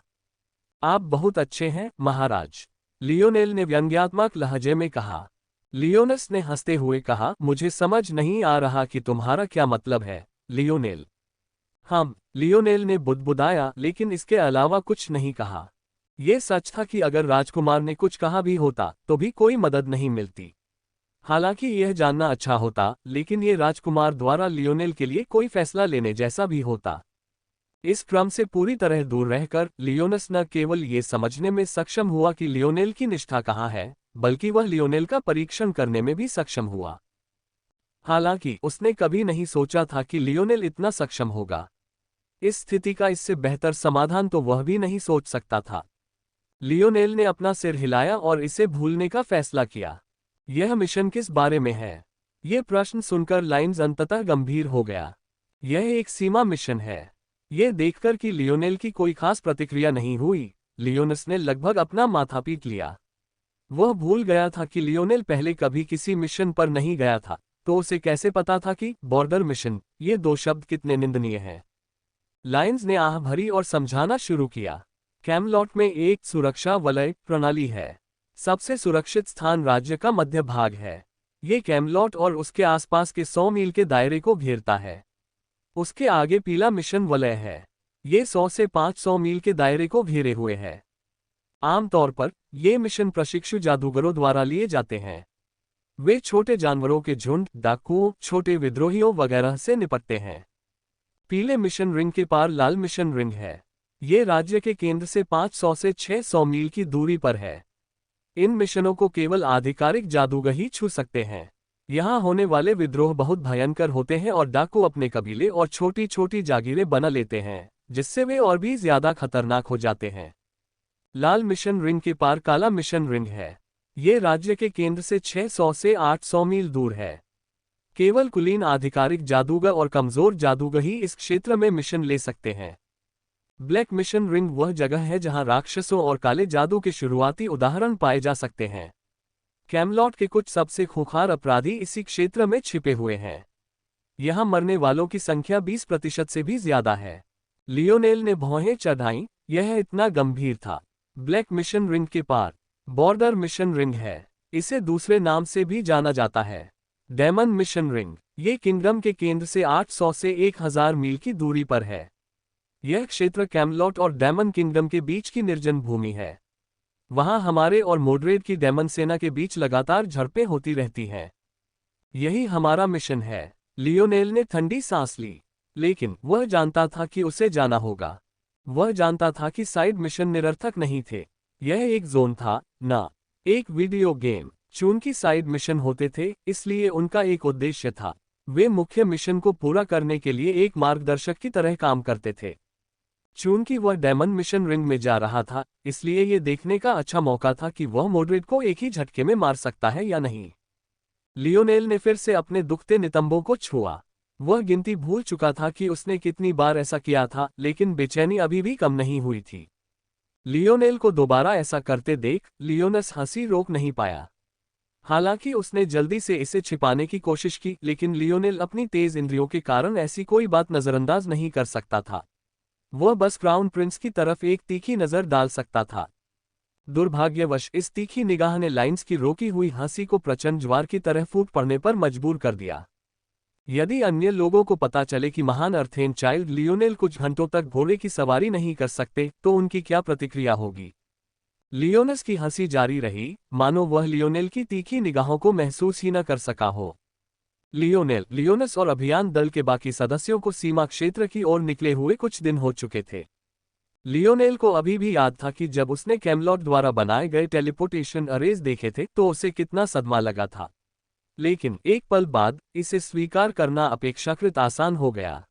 आप बहुत अच्छे हैं, महाराज, लियोनेल ने व्यंग्यात्मक लहजे में कहा। लियोनस ने हंसते हुए कहा, मुझे समझ नहीं आ रहा कि तुम्हारा क्या मतलब है, लियोनेल। लियोनेल ने बुदबुदाया, लेकिन इसके अलावा कुछ नहीं कहा। यह सच था कि अगर राजकुमार ने कुछ कहा भी होता तो भी कोई मदद नहीं मिलती। हालांकि यह जानना अच्छा होता, लेकिन ये राजकुमार द्वारा लियोनेल के लिए कोई फैसला लेने जैसा भी होता। इस क्रम से पूरी तरह दूर रहकर लियोनस न केवल ये समझने में सक्षम हुआ कि लियोनेल की निष्ठा कहाँ है, बल्कि वह लियोनेल का परीक्षण करने में भी सक्षम हुआ। हालांकि उसने कभी नहीं सोचा था कि लियोनेल इतना सक्षम होगा। इस स्थिति का इससे बेहतर समाधान तो वह भी नहीं सोच सकता था। लियोनेल ने अपना सिर हिलाया और इसे भूलने का फैसला किया। यह मिशन किस बारे में है? यह प्रश्न सुनकर लाइन्स अंततः गंभीर हो गया। यह एक सीमा मिशन है। यह देखकर कि लियोनेल की कोई खास प्रतिक्रिया नहीं हुई, लियोनस ने लगभग अपना माथा पीट लिया। वह भूल गया था कि लियोनेल पहले कभी किसी मिशन पर नहीं गया था, तो उसे कैसे पता था कि बॉर्डर मिशन, ये दो शब्द कितने निंदनीय हैं। लाइन्स ने आह भरी और समझाना शुरू किया। कैमलॉट में एक सुरक्षा वलय प्रणाली है। सबसे सुरक्षित स्थान राज्य का मध्य भाग है। ये कैमलॉट और उसके आसपास के 100 मील के दायरे को घेरता है। उसके आगे पीला मिशन वलय है। ये 100 से 500 मील के दायरे को घेरे हुए है। आमतौर पर ये मिशन प्रशिक्षु जादूगरों द्वारा लिए जाते हैं। वे छोटे जानवरों के झुंड, डाकुओं, छोटे विद्रोहियों वगैरह से निपटते हैं। पीले मिशन रिंग के पार लाल मिशन रिंग है। ये राज्य के केंद्र से 500 से 600 मील की दूरी पर है। इन मिशनों को केवल आधिकारिक जादूगर ही छू सकते हैं। यहाँ होने वाले विद्रोह बहुत भयंकर होते हैं और डाकू अपने कबीले और छोटी छोटी जागीरें बना लेते हैं, जिससे वे और भी ज्यादा खतरनाक हो जाते हैं। लाल मिशन रिंग के पार काला मिशन रिंग है। ये राज्य के केंद्र से 600 से 800 मील दूर है। केवल कुलीन आधिकारिक जादूगर और कमजोर जादूगर ही इस क्षेत्र में मिशन ले सकते हैं। ब्लैक मिशन रिंग वह जगह है जहां राक्षसों और काले जादू के शुरुआती उदाहरण पाए जा सकते हैं। कैमलॉट के कुछ सबसे खूंखार अपराधी इसी क्षेत्र में छिपे हुए हैं। यहां मरने वालों की संख्या 20% से भी ज्यादा है। लियोनेल ने भौहें चढ़ाईं, यह इतना गंभीर था। ब्लैक मिशन रिंग के पार बॉर्डर मिशन रिंग है। इसे दूसरे नाम से भी जाना जाता है, डेमन मिशन रिंग। ये किंगडम के केंद्र से 800 से 1000 मील की दूरी पर है। यह क्षेत्र कैमलॉट और डेमन किंगडम के बीच की निर्जन भूमि है। वहां हमारे और मोड्रेड की डेमन सेना के बीच लगातार झड़पें होती रहती हैं। यही हमारा मिशन है। लियोनेल ने ठंडी सांस ली, लेकिन वह जानता था कि उसे जाना होगा। वह जानता था कि साइड मिशन निरर्थक नहीं थे। यह एक जोन था, ना एक वीडियो गेम। चूंकि साइड मिशन होते थे, इसलिए उनका एक उद्देश्य था। वे मुख्य मिशन को पूरा करने के लिए एक मार्गदर्शक की तरह काम करते थे। चूंकि वह डायमंड मिशन रिंग में जा रहा था, इसलिए ये देखने का अच्छा मौका था कि वह मोड्रिड को एक ही झटके में मार सकता है या नहीं। लियोनेल ने फिर से अपने दुखते नितंबों को छुआ। वह गिनती भूल चुका था कि उसने कितनी बार ऐसा किया था, लेकिन बेचैनी अभी भी कम नहीं हुई थी। लियोनेल को दोबारा ऐसा करते देख लियोनस हंसी रोक नहीं पाया। हालांकि उसने जल्दी से इसे छिपाने की कोशिश की, लेकिन लियोनेल अपनी तेज इंद्रियों के कारण ऐसी कोई बात नजरअंदाज नहीं कर सकता था। वह बस क्राउन प्रिंस की तरफ एक तीखी नजर डाल सकता था। दुर्भाग्यवश इस तीखी निगाह ने लाइन्स की रोकी हुई हंसी को प्रचंड ज्वार की तरह फूट पड़ने पर मजबूर कर दिया। यदि अन्य लोगों को पता चले कि महान अर्थेन चाइल्ड लियोनेल कुछ घंटों तक घोड़े की सवारी नहीं कर सकते, तो उनकी क्या प्रतिक्रिया होगी। लियोनस की हंसी जारी रही, मानो वह लियोनेल की तीखी निगाहों को महसूस ही न कर सका हो। लियोनेल, लियोनस और अभियान दल के बाकी सदस्यों को सीमा क्षेत्र की ओर निकले हुए कुछ दिन हो चुके थे। लियोनेल को अभी भी याद था कि जब उसने कैमलॉट द्वारा बनाए गए टेलीपोर्टेशन अरेज देखे थे तो उसे कितना सदमा लगा था। लेकिन एक पल बाद इसे स्वीकार करना अपेक्षाकृत आसान हो गया।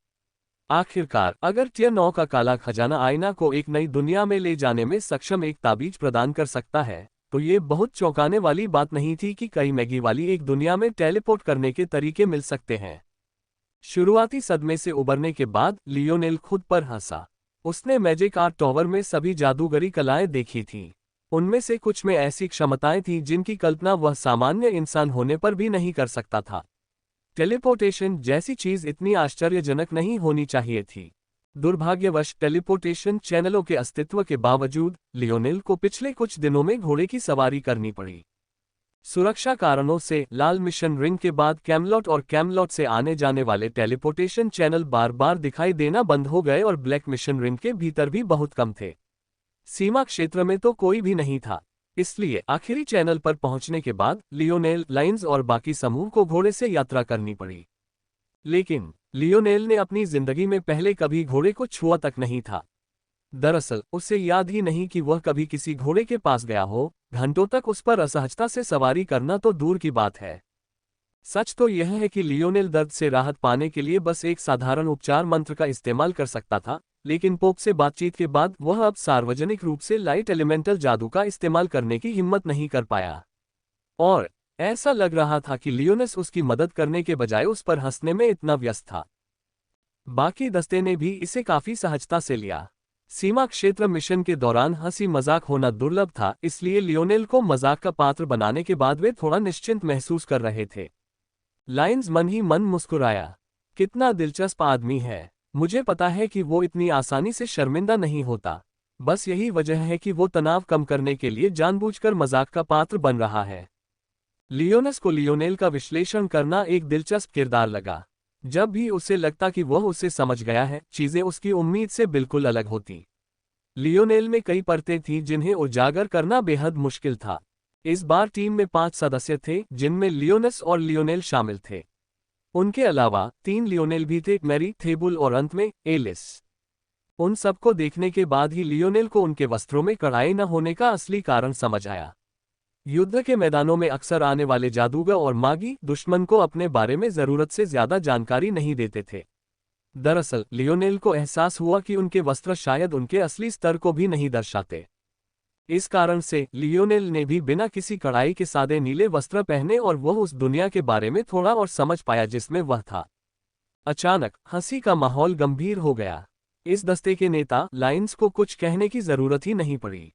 आखिरकार, अगर टियर 9 का काला खजाना आयना को एक नई दुनिया में ले जाने में सक्षम एक ताबीज प्रदान कर सकता है, तो ये बहुत चौंकाने वाली बात नहीं थी कि कई मैगी वाली एक दुनिया में टेलीपोर्ट करने के तरीके मिल सकते हैं। शुरुआती सदमे से उबरने के बाद लियोनेल खुद पर हंसा। उसने मैजिक आर्ट टॉवर में सभी जादूगरी कलाएं देखी थीं। उनमें से कुछ में ऐसी क्षमताएं थीं जिनकी कल्पना वह सामान्य इंसान होने पर भी नहीं कर सकता था। टेलीपोर्टेशन जैसी चीज इतनी आश्चर्यजनक नहीं होनी चाहिए थी। दुर्भाग्यवश टेलीपोर्टेशन चैनलों के अस्तित्व के बावजूद लियोनेल को पिछले कुछ दिनों में घोड़े की सवारी करनी पड़ी। सुरक्षा कारणों से लाल मिशन रिंग के बाद कैमलॉट और कैमलॉट से आने जाने वाले टेलीपोर्टेशन चैनल बार बार दिखाई देना बंद हो गए और ब्लैक मिशन रिंग के भीतर भी बहुत कम थे। सीमा क्षेत्र में तो कोई भी नहीं था। इसलिए आखिरी चैनल पर पहुंचने के बाद लियोनेल, लाइन्स और बाकी समूह को घोड़े से यात्रा करनी पड़ी। लेकिन लियोनेल ने अपनी जिंदगी में पहले कभी घोड़े को छुआ तक नहीं था। दरअसल उसे याद ही नहीं कि वह कभी किसी घोड़े के पास गया हो। घंटों तक उस पर असहजता से सवारी करना तो दूर की बात है। सच तो यह है कि लियोनेल दर्द से राहत पाने के लिए बस एक साधारण उपचार मंत्र का इस्तेमाल कर सकता था, लेकिन पोप से बातचीत के बाद वह अब सार्वजनिक रूप से लाइट एलिमेंटल जादू का इस्तेमाल करने की हिम्मत नहीं कर पाया। और ऐसा लग रहा था कि लियोनस उसकी मदद करने के बजाय उस पर हंसने में इतना व्यस्त था। बाकी दस्ते ने भी इसे काफी सहजता से लिया। सीमा क्षेत्र मिशन के दौरान हंसी मजाक होना दुर्लभ था, इसलिए लियोनेल को मजाक का पात्र बनाने के बाद वे थोड़ा निश्चिंत महसूस कर रहे थे। लाइन्स मन ही मन मुस्कुराया। कितना दिलचस्प आदमी है। मुझे पता है कि वो इतनी आसानी से शर्मिंदा नहीं होता। बस यही वजह है कि वो तनाव कम करने के लिए जानबूझकर मजाक का पात्र बन रहा है। लियोनस को लियोनेल का विश्लेषण करना एक दिलचस्प किरदार लगा। जब भी उसे लगता कि वह उसे समझ गया है, चीजें उसकी उम्मीद से बिल्कुल अलग होती। लियोनेल में कई परतें थीं जिन्हें उजागर करना बेहद मुश्किल था। इस बार टीम में 5 सदस्य थे, जिनमें लियोनस और लियोनेल शामिल थे। उनके अलावा 3 लियोनेल भी थे, मैरी, थेबुल और अंत में एलिस। उन सबको देखने के बाद ही लियोनेल को उनके वस्त्रों में कढ़ाई न होने का असली कारण समझ आया। युद्ध के मैदानों में अक्सर आने वाले जादूगर और मागी दुश्मन को अपने बारे में जरूरत से ज्यादा जानकारी नहीं देते थे। दरअसल लियोनेल को एहसास हुआ कि उनके वस्त्र शायद उनके असली स्तर को भी नहीं दर्शाते। इस कारण से लियोनेल ने भी बिना किसी कढ़ाई के सादे नीले वस्त्र पहने और वह उस दुनिया के बारे में थोड़ा और समझ पाया जिसमें वह था। अचानक हंसी का माहौल गंभीर हो गया। इस दस्ते के नेता लाइन्स को कुछ कहने की जरूरत ही नहीं पड़ी।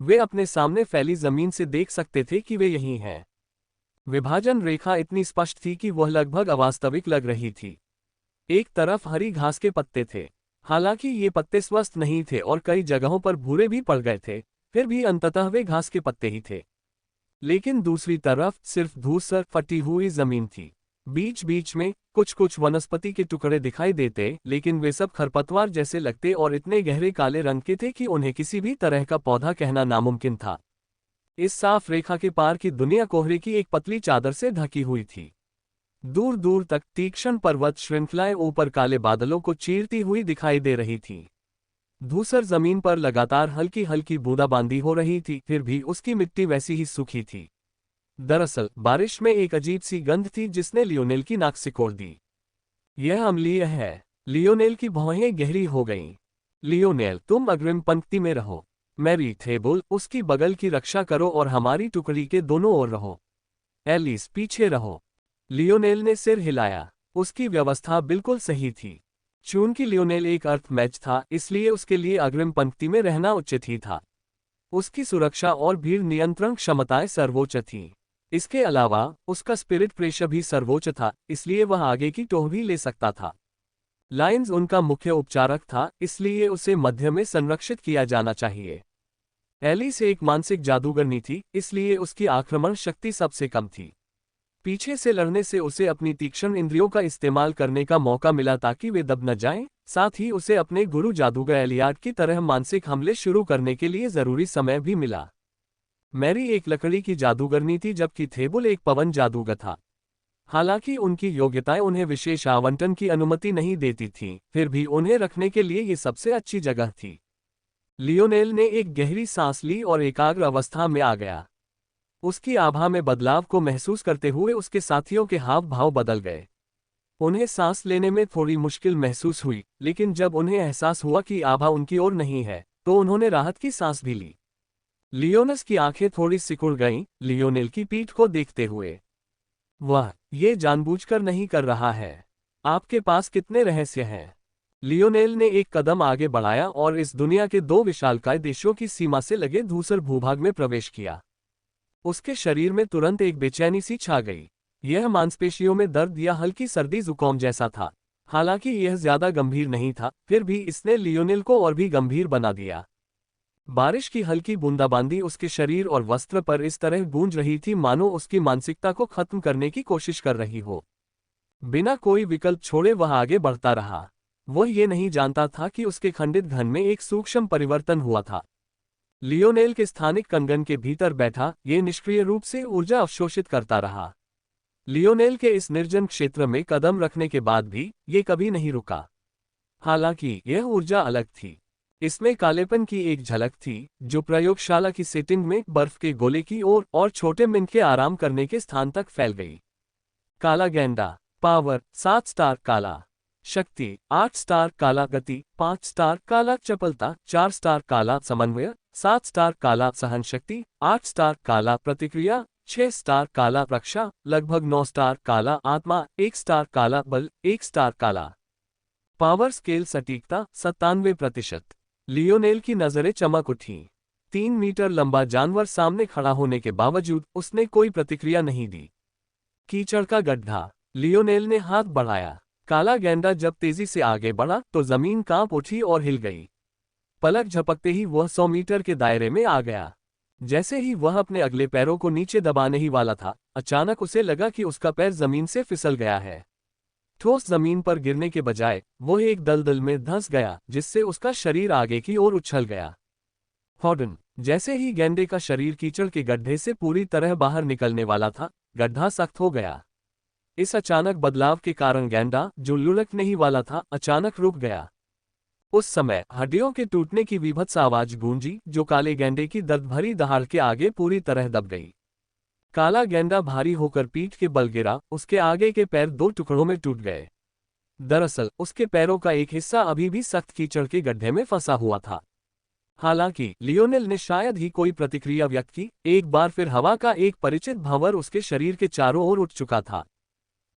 वे अपने सामने फैली जमीन से देख सकते थे कि वे यहीं हैं। विभाजन रेखा इतनी स्पष्ट थी कि वह लगभग अवास्तविक लग रही थी। एक तरफ हरी घास के पत्ते थे, हालांकि ये पत्ते स्वस्थ नहीं थे और कई जगहों पर भूरे भी पड़ गए थे, फिर भी अंततः वे घास के पत्ते ही थे। लेकिन दूसरी तरफ सिर्फ धूसर फटी हुई जमीन थी। बीच बीच में कुछ कुछ वनस्पति के टुकड़े दिखाई देते, लेकिन वे सब खरपतवार जैसे लगते और इतने गहरे काले रंग के थे कि उन्हें किसी भी तरह का पौधा कहना नामुमकिन था। इस साफ रेखा के पार की दुनिया कोहरे की एक पतली चादर से ढकी हुई थी। दूर दूर तक तीक्ष्ण पर्वत श्रृंखलाएं ऊपर काले बादलों को चीरती हुई दिखाई दे रही थीं। धूसर जमीन पर लगातार हल्की हल्की बूंदाबांदी हो रही थी, फिर भी उसकी मिट्टी वैसी ही सूखी थी। दरअसल बारिश में एक अजीब सी गंध थी जिसने लियोनेल की नाक सिकोड़ दी। यह अम्लीय है। लियोनेल की भौहें गहरी हो गईं। लियोनेल, तुम अग्रिम पंक्ति में रहो। मैरी, थेबुल, उसकी बगल की रक्षा करो और हमारी टुकड़ी के दोनों ओर रहो। एलिस, पीछे रहो। लियोनेल ने सिर हिलाया। उसकी व्यवस्था बिल्कुल सही थी। चूंकि लियोनेल एक अर्थ मैच था, इसलिए उसके लिए अग्रिम पंक्ति में रहना उचित ही था। उसकी सुरक्षा और भीड़ नियंत्रण क्षमताएं सर्वोच्च थीं। इसके अलावा उसका स्पिरिट प्रेशर भी सर्वोच्च था, इसलिए वह आगे की टोह भी ले सकता था। लाइन्स उनका मुख्य उपचारक था, इसलिए उसे मध्य में संरक्षित किया जाना चाहिए। एलिस एक मानसिक जादूगरनी थी, इसलिए उसकी आक्रमण शक्ति सबसे कम थी। पीछे से लड़ने से उसे अपनी तीक्ष्ण इंद्रियों का इस्तेमाल करने का मौका मिला ताकि वे दब न जाएं। साथ ही उसे अपने गुरु जादूगर एलियाड की तरह मानसिक हमले शुरू करने के लिए जरूरी समय भी मिला। मैरी एक लकड़ी की जादूगरनी थी, जबकि थेबुल एक पवन जादूगर था। हालांकि उनकी योग्यताएं उन्हें विशेष आवंटन की अनुमति नहीं देती थीं, फिर भी उन्हें रखने के लिए ये सबसे अच्छी जगह थी। लियोनेल ने एक गहरी सांस ली और एकाग्र अवस्था में आ गया। उसकी आभा में बदलाव को महसूस करते हुए उसके साथियों के हाव भाव बदल गए। उन्हें सांस लेने में थोड़ी मुश्किल महसूस हुई, लेकिन जब उन्हें एहसास हुआ कि आभा उनकी ओर नहीं है, तो उन्होंने राहत की सांस भी ली। लियोनस की आंखें थोड़ी सिकुड़ गईं, लियोनेल की पीठ को देखते हुए। वह ये जानबूझकर नहीं कर रहा है। आपके पास कितने रहस्य हैं? लियोनेल ने एक कदम आगे बढ़ाया और इस दुनिया के दो विशालकाय देशों की सीमा से लगे धूसर भूभाग में प्रवेश किया। उसके शरीर में तुरंत एक बेचैनी सी छा गई। यह मांसपेशियों में दर्द या हल्की सर्दी जुकाम जैसा था। हालांकि यह ज्यादा गंभीर नहीं था, फिर भी इसने लियोनेल को और भी गंभीर बना दिया। बारिश की हल्की बूंदाबांदी उसके शरीर और वस्त्र पर इस तरह गूंज रही थी मानो उसकी मानसिकता को खत्म करने की कोशिश कर रही हो। बिना कोई विकल्प छोड़े वह आगे बढ़ता रहा। वह ये नहीं जानता था कि उसके खंडित घन में एक सूक्ष्म परिवर्तन हुआ था। लियोनेल के स्थानिक कंगन के भीतर बैठा, ये निष्क्रिय रूप से ऊर्जा अवशोषित करता रहा। लियोनेल के इस निर्जन क्षेत्र में कदम रखने के बाद भी ये कभी नहीं रुका। हालांकि यह ऊर्जा अलग थी। इसमें कालेपन की एक झलक थी, जो प्रयोगशाला की सेटिंग में बर्फ के गोले की ओर और छोटे मिनट के आराम करने के स्थान तक फैल गई। काला गेंडा। पावर 7 स्टार काला। शक्ति 8 स्टार काला। गति 5 स्टार काला। चपलता 4 स्टार काला। समन्वय 7 स्टार काला। सहन शक्ति 8 स्टार काला। प्रतिक्रिया 6 स्टार काला। रक्षा लगभग 9 स्टार काला। आत्मा 1 स्टार काला। बल 1 स्टार काला। पावर स्केल सटीकता 97%। लियोनेल की नजरें चमक उठीं। 3 मीटर लंबा जानवर सामने खड़ा होने के बावजूद उसने कोई प्रतिक्रिया नहीं दी। कीचड़ का गड्ढा। लियोनेल ने हाथ बढ़ाया। काला गेंडा जब तेजी से आगे बढ़ा तो जमीन कांप उठी और हिल गई। पलक झपकते ही वह 100 मीटर के दायरे में आ गया। जैसे ही वह अपने अगले पैरों को नीचे दबाने ही वाला था, अचानक उसे लगा कि उसका पैर जमीन से फिसल गया है। ठोस जमीन पर गिरने के बजाय वह एक दलदल में धंस गया, जिससे उसका शरीर आगे की ओर उछल गया। हॉर्डन। जैसे ही गेंडे का शरीर कीचड़ के गड्ढे से पूरी तरह बाहर निकलने वाला था, गड्ढा सख्त हो गया। इस अचानक बदलाव के कारण गेंडा, जो लुढ़कने ही वाला था, अचानक रुक गया। उस समय हड्डियों के टूटने की विभत्स आवाज गूंजी, जो काले गेंडे की दर्द भरी दहाड़ के आगे पूरी तरह दब गई। काला गेंडा भारी होकर पीठ के बल गिरा, उसके आगे के पैर 2 टुकड़ों में टूट गए। दरअसल उसके पैरों का एक हिस्सा अभी भी सख्त कीचड़ के गड्ढे में फंसा हुआ था। हालांकि लियोनेल ने शायद ही कोई प्रतिक्रिया व्यक्त की। एक बार फिर हवा का एक परिचित भंवर उसके शरीर के चारों ओर उठ चुका था।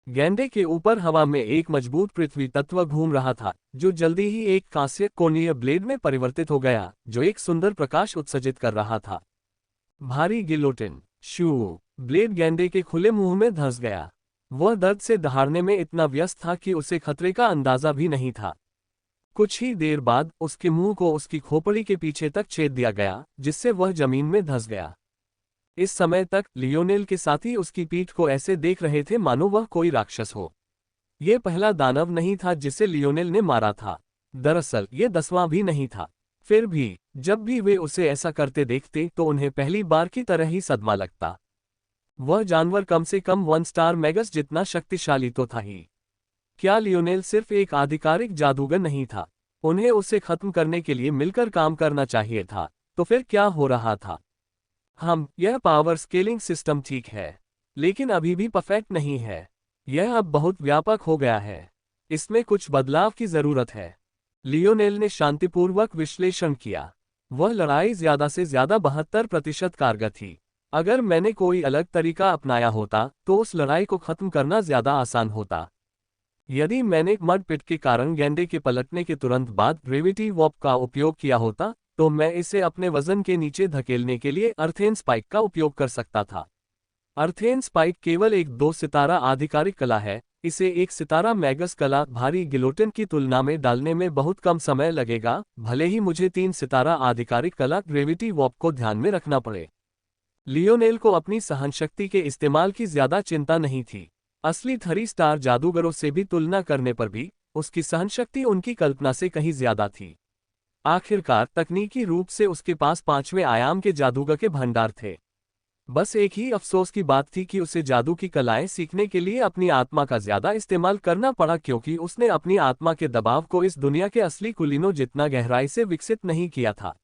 गेंडे के ऊपर हवा में एक मजबूत पृथ्वी तत्व घूम रहा था, जो जल्दी ही एक कांस्य कोणीय ब्लेड में परिवर्तित हो गया, जो एक सुंदर प्रकाश उत्सर्जित कर रहा था। भारी गिलोटिन। शू। ब्लेड गेंडे के खुले मुंह में धंस गया। वह दर्द से दहाड़ने में इतना व्यस्त था कि उसे खतरे का अंदाजा भी नहीं था। कुछ ही देर बाद उसके मुंह को उसकी खोपड़ी के पीछे तक छेद दिया गया, जिससे वह जमीन में धंस गया। इस समय तक लियोनेल के साथी उसकी पीठ को ऐसे देख रहे थे मानो वह कोई राक्षस हो। यह पहला दानव नहीं था जिसे लियोनेल ने मारा था। दरअसल यह 10वां भी नहीं था। फिर भी जब भी वे उसे ऐसा करते देखते तो उन्हें पहली बार की तरह ही सदमा लगता। वह जानवर कम से कम 1 स्टार मैगस जितना शक्तिशाली तो था ही। क्या लियोनेल सिर्फ एक आधिकारिक जादूगर नहीं था? उन्हें उसे खत्म करने के लिए मिलकर काम करना चाहिए था। तो फिर क्या हो रहा था? यह पावर स्केलिंग सिस्टम ठीक है, लेकिन अभी भी परफेक्ट नहीं है। यह अब बहुत व्यापक हो गया है। इसमें कुछ बदलाव की जरूरत है। लियोनेल ने शांतिपूर्वक विश्लेषण किया। वह लड़ाई ज्यादा से ज्यादा 72% कारगर थी। अगर मैंने कोई अलग तरीका अपनाया होता तो उस लड़ाई को खत्म करना ज्यादा आसान होता। यदि मैंने मड पिट के कारण गेंडे के पलटने के तुरंत बाद ग्रेविटी वॉर्प का उपयोग किया होता तो मैं इसे अपने वजन के नीचे धकेलने के लिए अर्थेन स्पाइक का उपयोग कर सकता था। अर्थेन स्पाइक केवल एक 2 सितारा आधिकारिक कला है। इसे एक सितारा मैगस कला भारी गिलोटिन की तुलना में डालने में बहुत कम समय लगेगा, भले ही मुझे 3 सितारा आधिकारिक कला ग्रेविटी वॉर्प को ध्यान में रखना पड़े। लियोनेल को अपनी सहनशक्ति के इस्तेमाल की ज्यादा चिंता नहीं थी। असली 3 स्टार जादूगरों से भी तुलना करने पर भी उसकी सहनशक्ति उनकी कल्पना से कहीं ज्यादा थी। आखिरकार तकनीकी रूप से उसके पास 5वें आयाम के जादूगर के भंडार थे। बस एक ही अफसोस की बात थी कि उसे जादू की कलाएं सीखने के लिए अपनी आत्मा का ज्यादा इस्तेमाल करना पड़ा, क्योंकि उसने अपनी आत्मा के दबाव को इस दुनिया के असली कुलीनों जितना गहराई से विकसित नहीं किया था।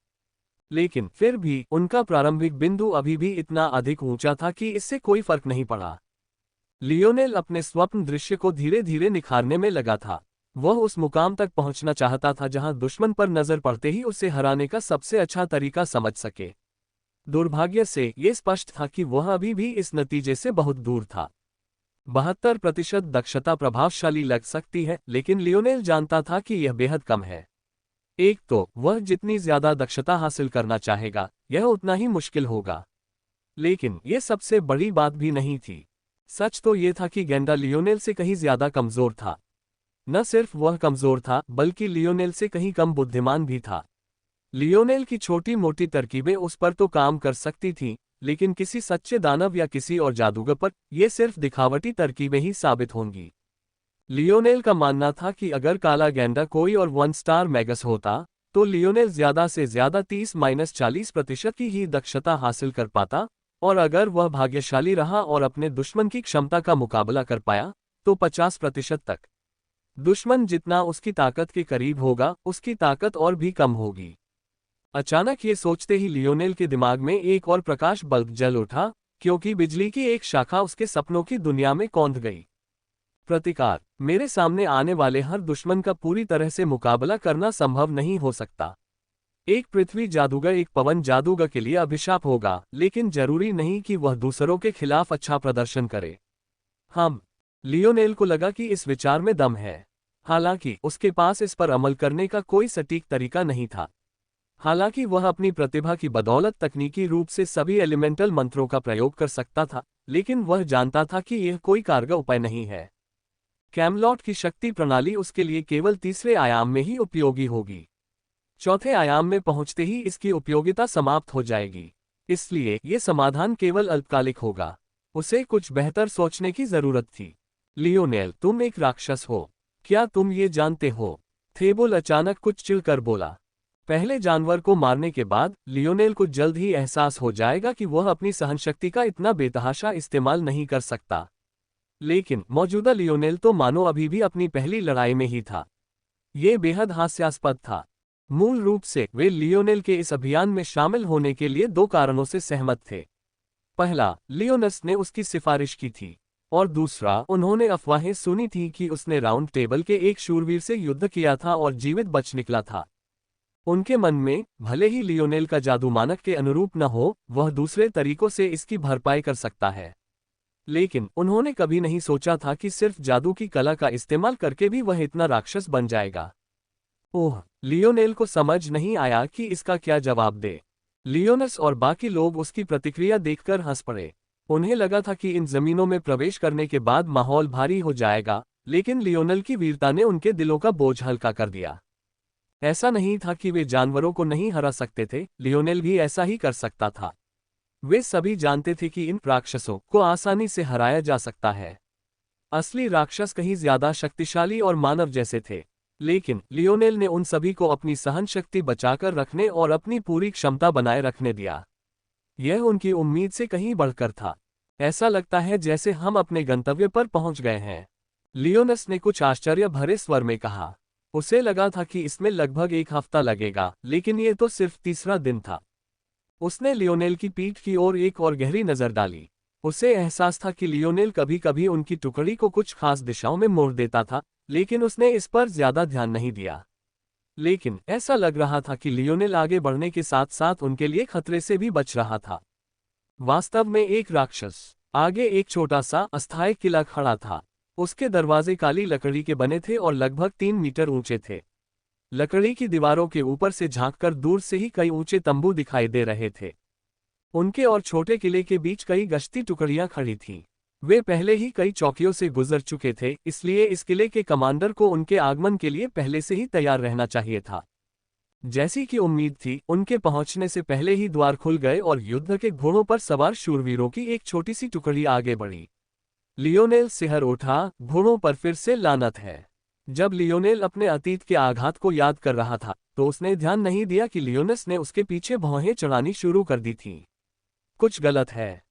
लेकिन फिर भी उनका प्रारंभिक बिंदु अभी भी इतना अधिक ऊंचा था कि इससे कोई फर्क नहीं पड़ा। लियोनेल अपने स्वप्न दृश्य को धीरे धीरे निखारने में लगा था। वह उस मुकाम तक पहुंचना चाहता था जहां दुश्मन पर नजर पड़ते ही उसे हराने का सबसे अच्छा तरीका समझ सके। दुर्भाग्य से ये स्पष्ट था कि वह अभी भी इस नतीजे से बहुत दूर था। 72% दक्षता प्रभावशाली लग सकती है, लेकिन लियोनेल जानता था कि यह बेहद कम है। एक तो वह जितनी ज्यादा दक्षता हासिल करना चाहेगा, यह उतना ही मुश्किल होगा। लेकिन यह सबसे बड़ी बात भी नहीं थी। सच तो यह था कि गेंडा लियोनेल से कहीं ज्यादा कमजोर था। न सिर्फ वह कमजोर था, बल्कि लियोनेल से कहीं कम बुद्धिमान भी था। लियोनेल की छोटी मोटी तरकीबें उस पर तो काम कर सकती थीं, लेकिन किसी सच्चे दानव या किसी और जादूगर पर ये सिर्फ दिखावटी तरकीबें ही साबित होंगी। लियोनेल का मानना था कि अगर काला गेंडा कोई और 1 स्टार मैगस होता तो लियोनेल ज्यादा से ज्यादा 30-40% की ही दक्षता हासिल कर पाता, और अगर वह भाग्यशाली रहा और अपने दुश्मन की क्षमता का मुकाबला कर पाया तो 50% तक। दुश्मन जितना उसकी ताकत के करीब होगा, उसकी ताकत और भी कम होगी। अचानक ये सोचते ही लियोनेल के दिमाग में एक और प्रकाश बल्ब जल उठा, क्योंकि बिजली की एक शाखा उसके सपनों की दुनिया में कौंध गई। प्रतिकार। मेरे सामने आने वाले हर दुश्मन का पूरी तरह से मुकाबला करना संभव नहीं हो सकता। एक पृथ्वी जादूगर एक पवन जादूगर के लिए अभिशाप होगा, लेकिन जरूरी नहीं कि वह दूसरों के खिलाफ अच्छा प्रदर्शन करे। लियोनेल को लगा कि इस विचार में दम है। हालांकि उसके पास इस पर अमल करने का कोई सटीक तरीका नहीं था। हालांकि वह अपनी प्रतिभा की बदौलत तकनीकी रूप से सभी एलिमेंटल मंत्रों का प्रयोग कर सकता था, लेकिन वह जानता था कि यह कोई कारगर उपाय नहीं है। कैमलॉट की शक्ति प्रणाली उसके लिए केवल 3रे आयाम में ही उपयोगी होगी। 4थे आयाम में पहुंचते ही इसकी उपयोगिता समाप्त हो जाएगी। इसलिए यह समाधान केवल अल्पकालिक होगा। उसे कुछ बेहतर सोचने की जरूरत थी। लियोनेल, तुम एक राक्षस हो, क्या तुम ये जानते हो? थेबोल अचानक कुछ चिढ़कर बोला। पहले जानवर को मारने के बाद लियोनेल को जल्द ही एहसास हो जाएगा कि वह अपनी सहनशक्ति का इतना बेतहाशा इस्तेमाल नहीं कर सकता। लेकिन मौजूदा लियोनेल तो मानो अभी भी अपनी पहली लड़ाई में ही था। ये बेहद हास्यास्पद था। मूल रूप से वे लियोनेल के इस अभियान में शामिल होने के लिए 2 कारणों से सहमत थे। पहला, लियोनस ने उसकी सिफारिश की थी, और दूसरा, उन्होंने अफवाहें सुनी थी कि उसने राउंड टेबल के एक शूरवीर से युद्ध किया था और जीवित बच निकला था। उनके मन में, भले ही लियोनेल का जादू मानक के अनुरूप न हो, वह दूसरे तरीकों से इसकी भरपाई कर सकता है। लेकिन उन्होंने कभी नहीं सोचा था कि सिर्फ जादू की कला का इस्तेमाल करके भी वह इतना राक्षस बन जाएगा। ओह, लियोनेल को समझ नहीं आया कि इसका क्या जवाब दे। लियोनस और बाकी लोग उसकी प्रतिक्रिया देखकर हंस पड़े। उन्हें लगा था कि इन जमीनों में प्रवेश करने के बाद माहौल भारी हो जाएगा, लेकिन लियोनेल की वीरता ने उनके दिलों का बोझ हल्का कर दिया। ऐसा नहीं था कि वे जानवरों को नहीं हरा सकते थे, लियोनेल भी ऐसा ही कर सकता था। वे सभी जानते थे कि इन राक्षसों को आसानी से हराया जा सकता है। असली राक्षस कहीं ज्यादा शक्तिशाली और मानव जैसे थे, लेकिन लियोनेल ने उन सभी को अपनी सहन शक्ति बचाकर रखने और अपनी पूरी क्षमता बनाए रखने दिया। यह उनकी उम्मीद से कहीं बढ़कर था। ऐसा लगता है जैसे हम अपने गंतव्य पर पहुंच गए हैं, लियोनस ने कुछ आश्चर्य भरे स्वर में कहा। उसे लगा था कि इसमें लगभग 1 हफ्ता लगेगा, लेकिन ये तो सिर्फ 3रा दिन था। उसने लियोनेल की पीठ की ओर एक और गहरी नजर डाली। उसे एहसास था कि लियोनेल कभी कभी उनकी टुकड़ी को कुछ खास दिशाओं में मोड़ देता था, लेकिन उसने इस पर ज्यादा ध्यान नहीं दिया। लेकिन ऐसा लग रहा था कि लियोनेल आगे बढ़ने के साथ साथ उनके लिए खतरे से भी बच रहा था। वास्तव में एक राक्षस। आगे एक छोटा सा अस्थायी किला खड़ा था। उसके दरवाजे काली लकड़ी के बने थे और लगभग 3 मीटर ऊंचे थे। लकड़ी की दीवारों के ऊपर से झांककर दूर से ही कई ऊंचे तंबू दिखाई दे रहे थे। उनके और छोटे किले के बीच कई गश्ती टुकड़ियां खड़ी थीं। वे पहले ही कई चौकियों से गुजर चुके थे, इसलिए इस किले के कमांडर को उनके आगमन के लिए पहले से ही तैयार रहना चाहिए था। जैसी कि उम्मीद थी, उनके पहुंचने से पहले ही द्वार खुल गए और युद्ध के घोड़ों पर सवार शूरवीरों की एक छोटी सी टुकड़ी आगे बढ़ी। लियोनेल सिहर उठा, घोड़ों पर फिर से लानत है। जब लियोनेल अपने अतीत के आघात को याद कर रहा था, तो उसने ध्यान नहीं दिया कि लियोनेस ने उसके पीछे भौहें चढ़ानी शुरू कर दी थीं। कुछ गलत है।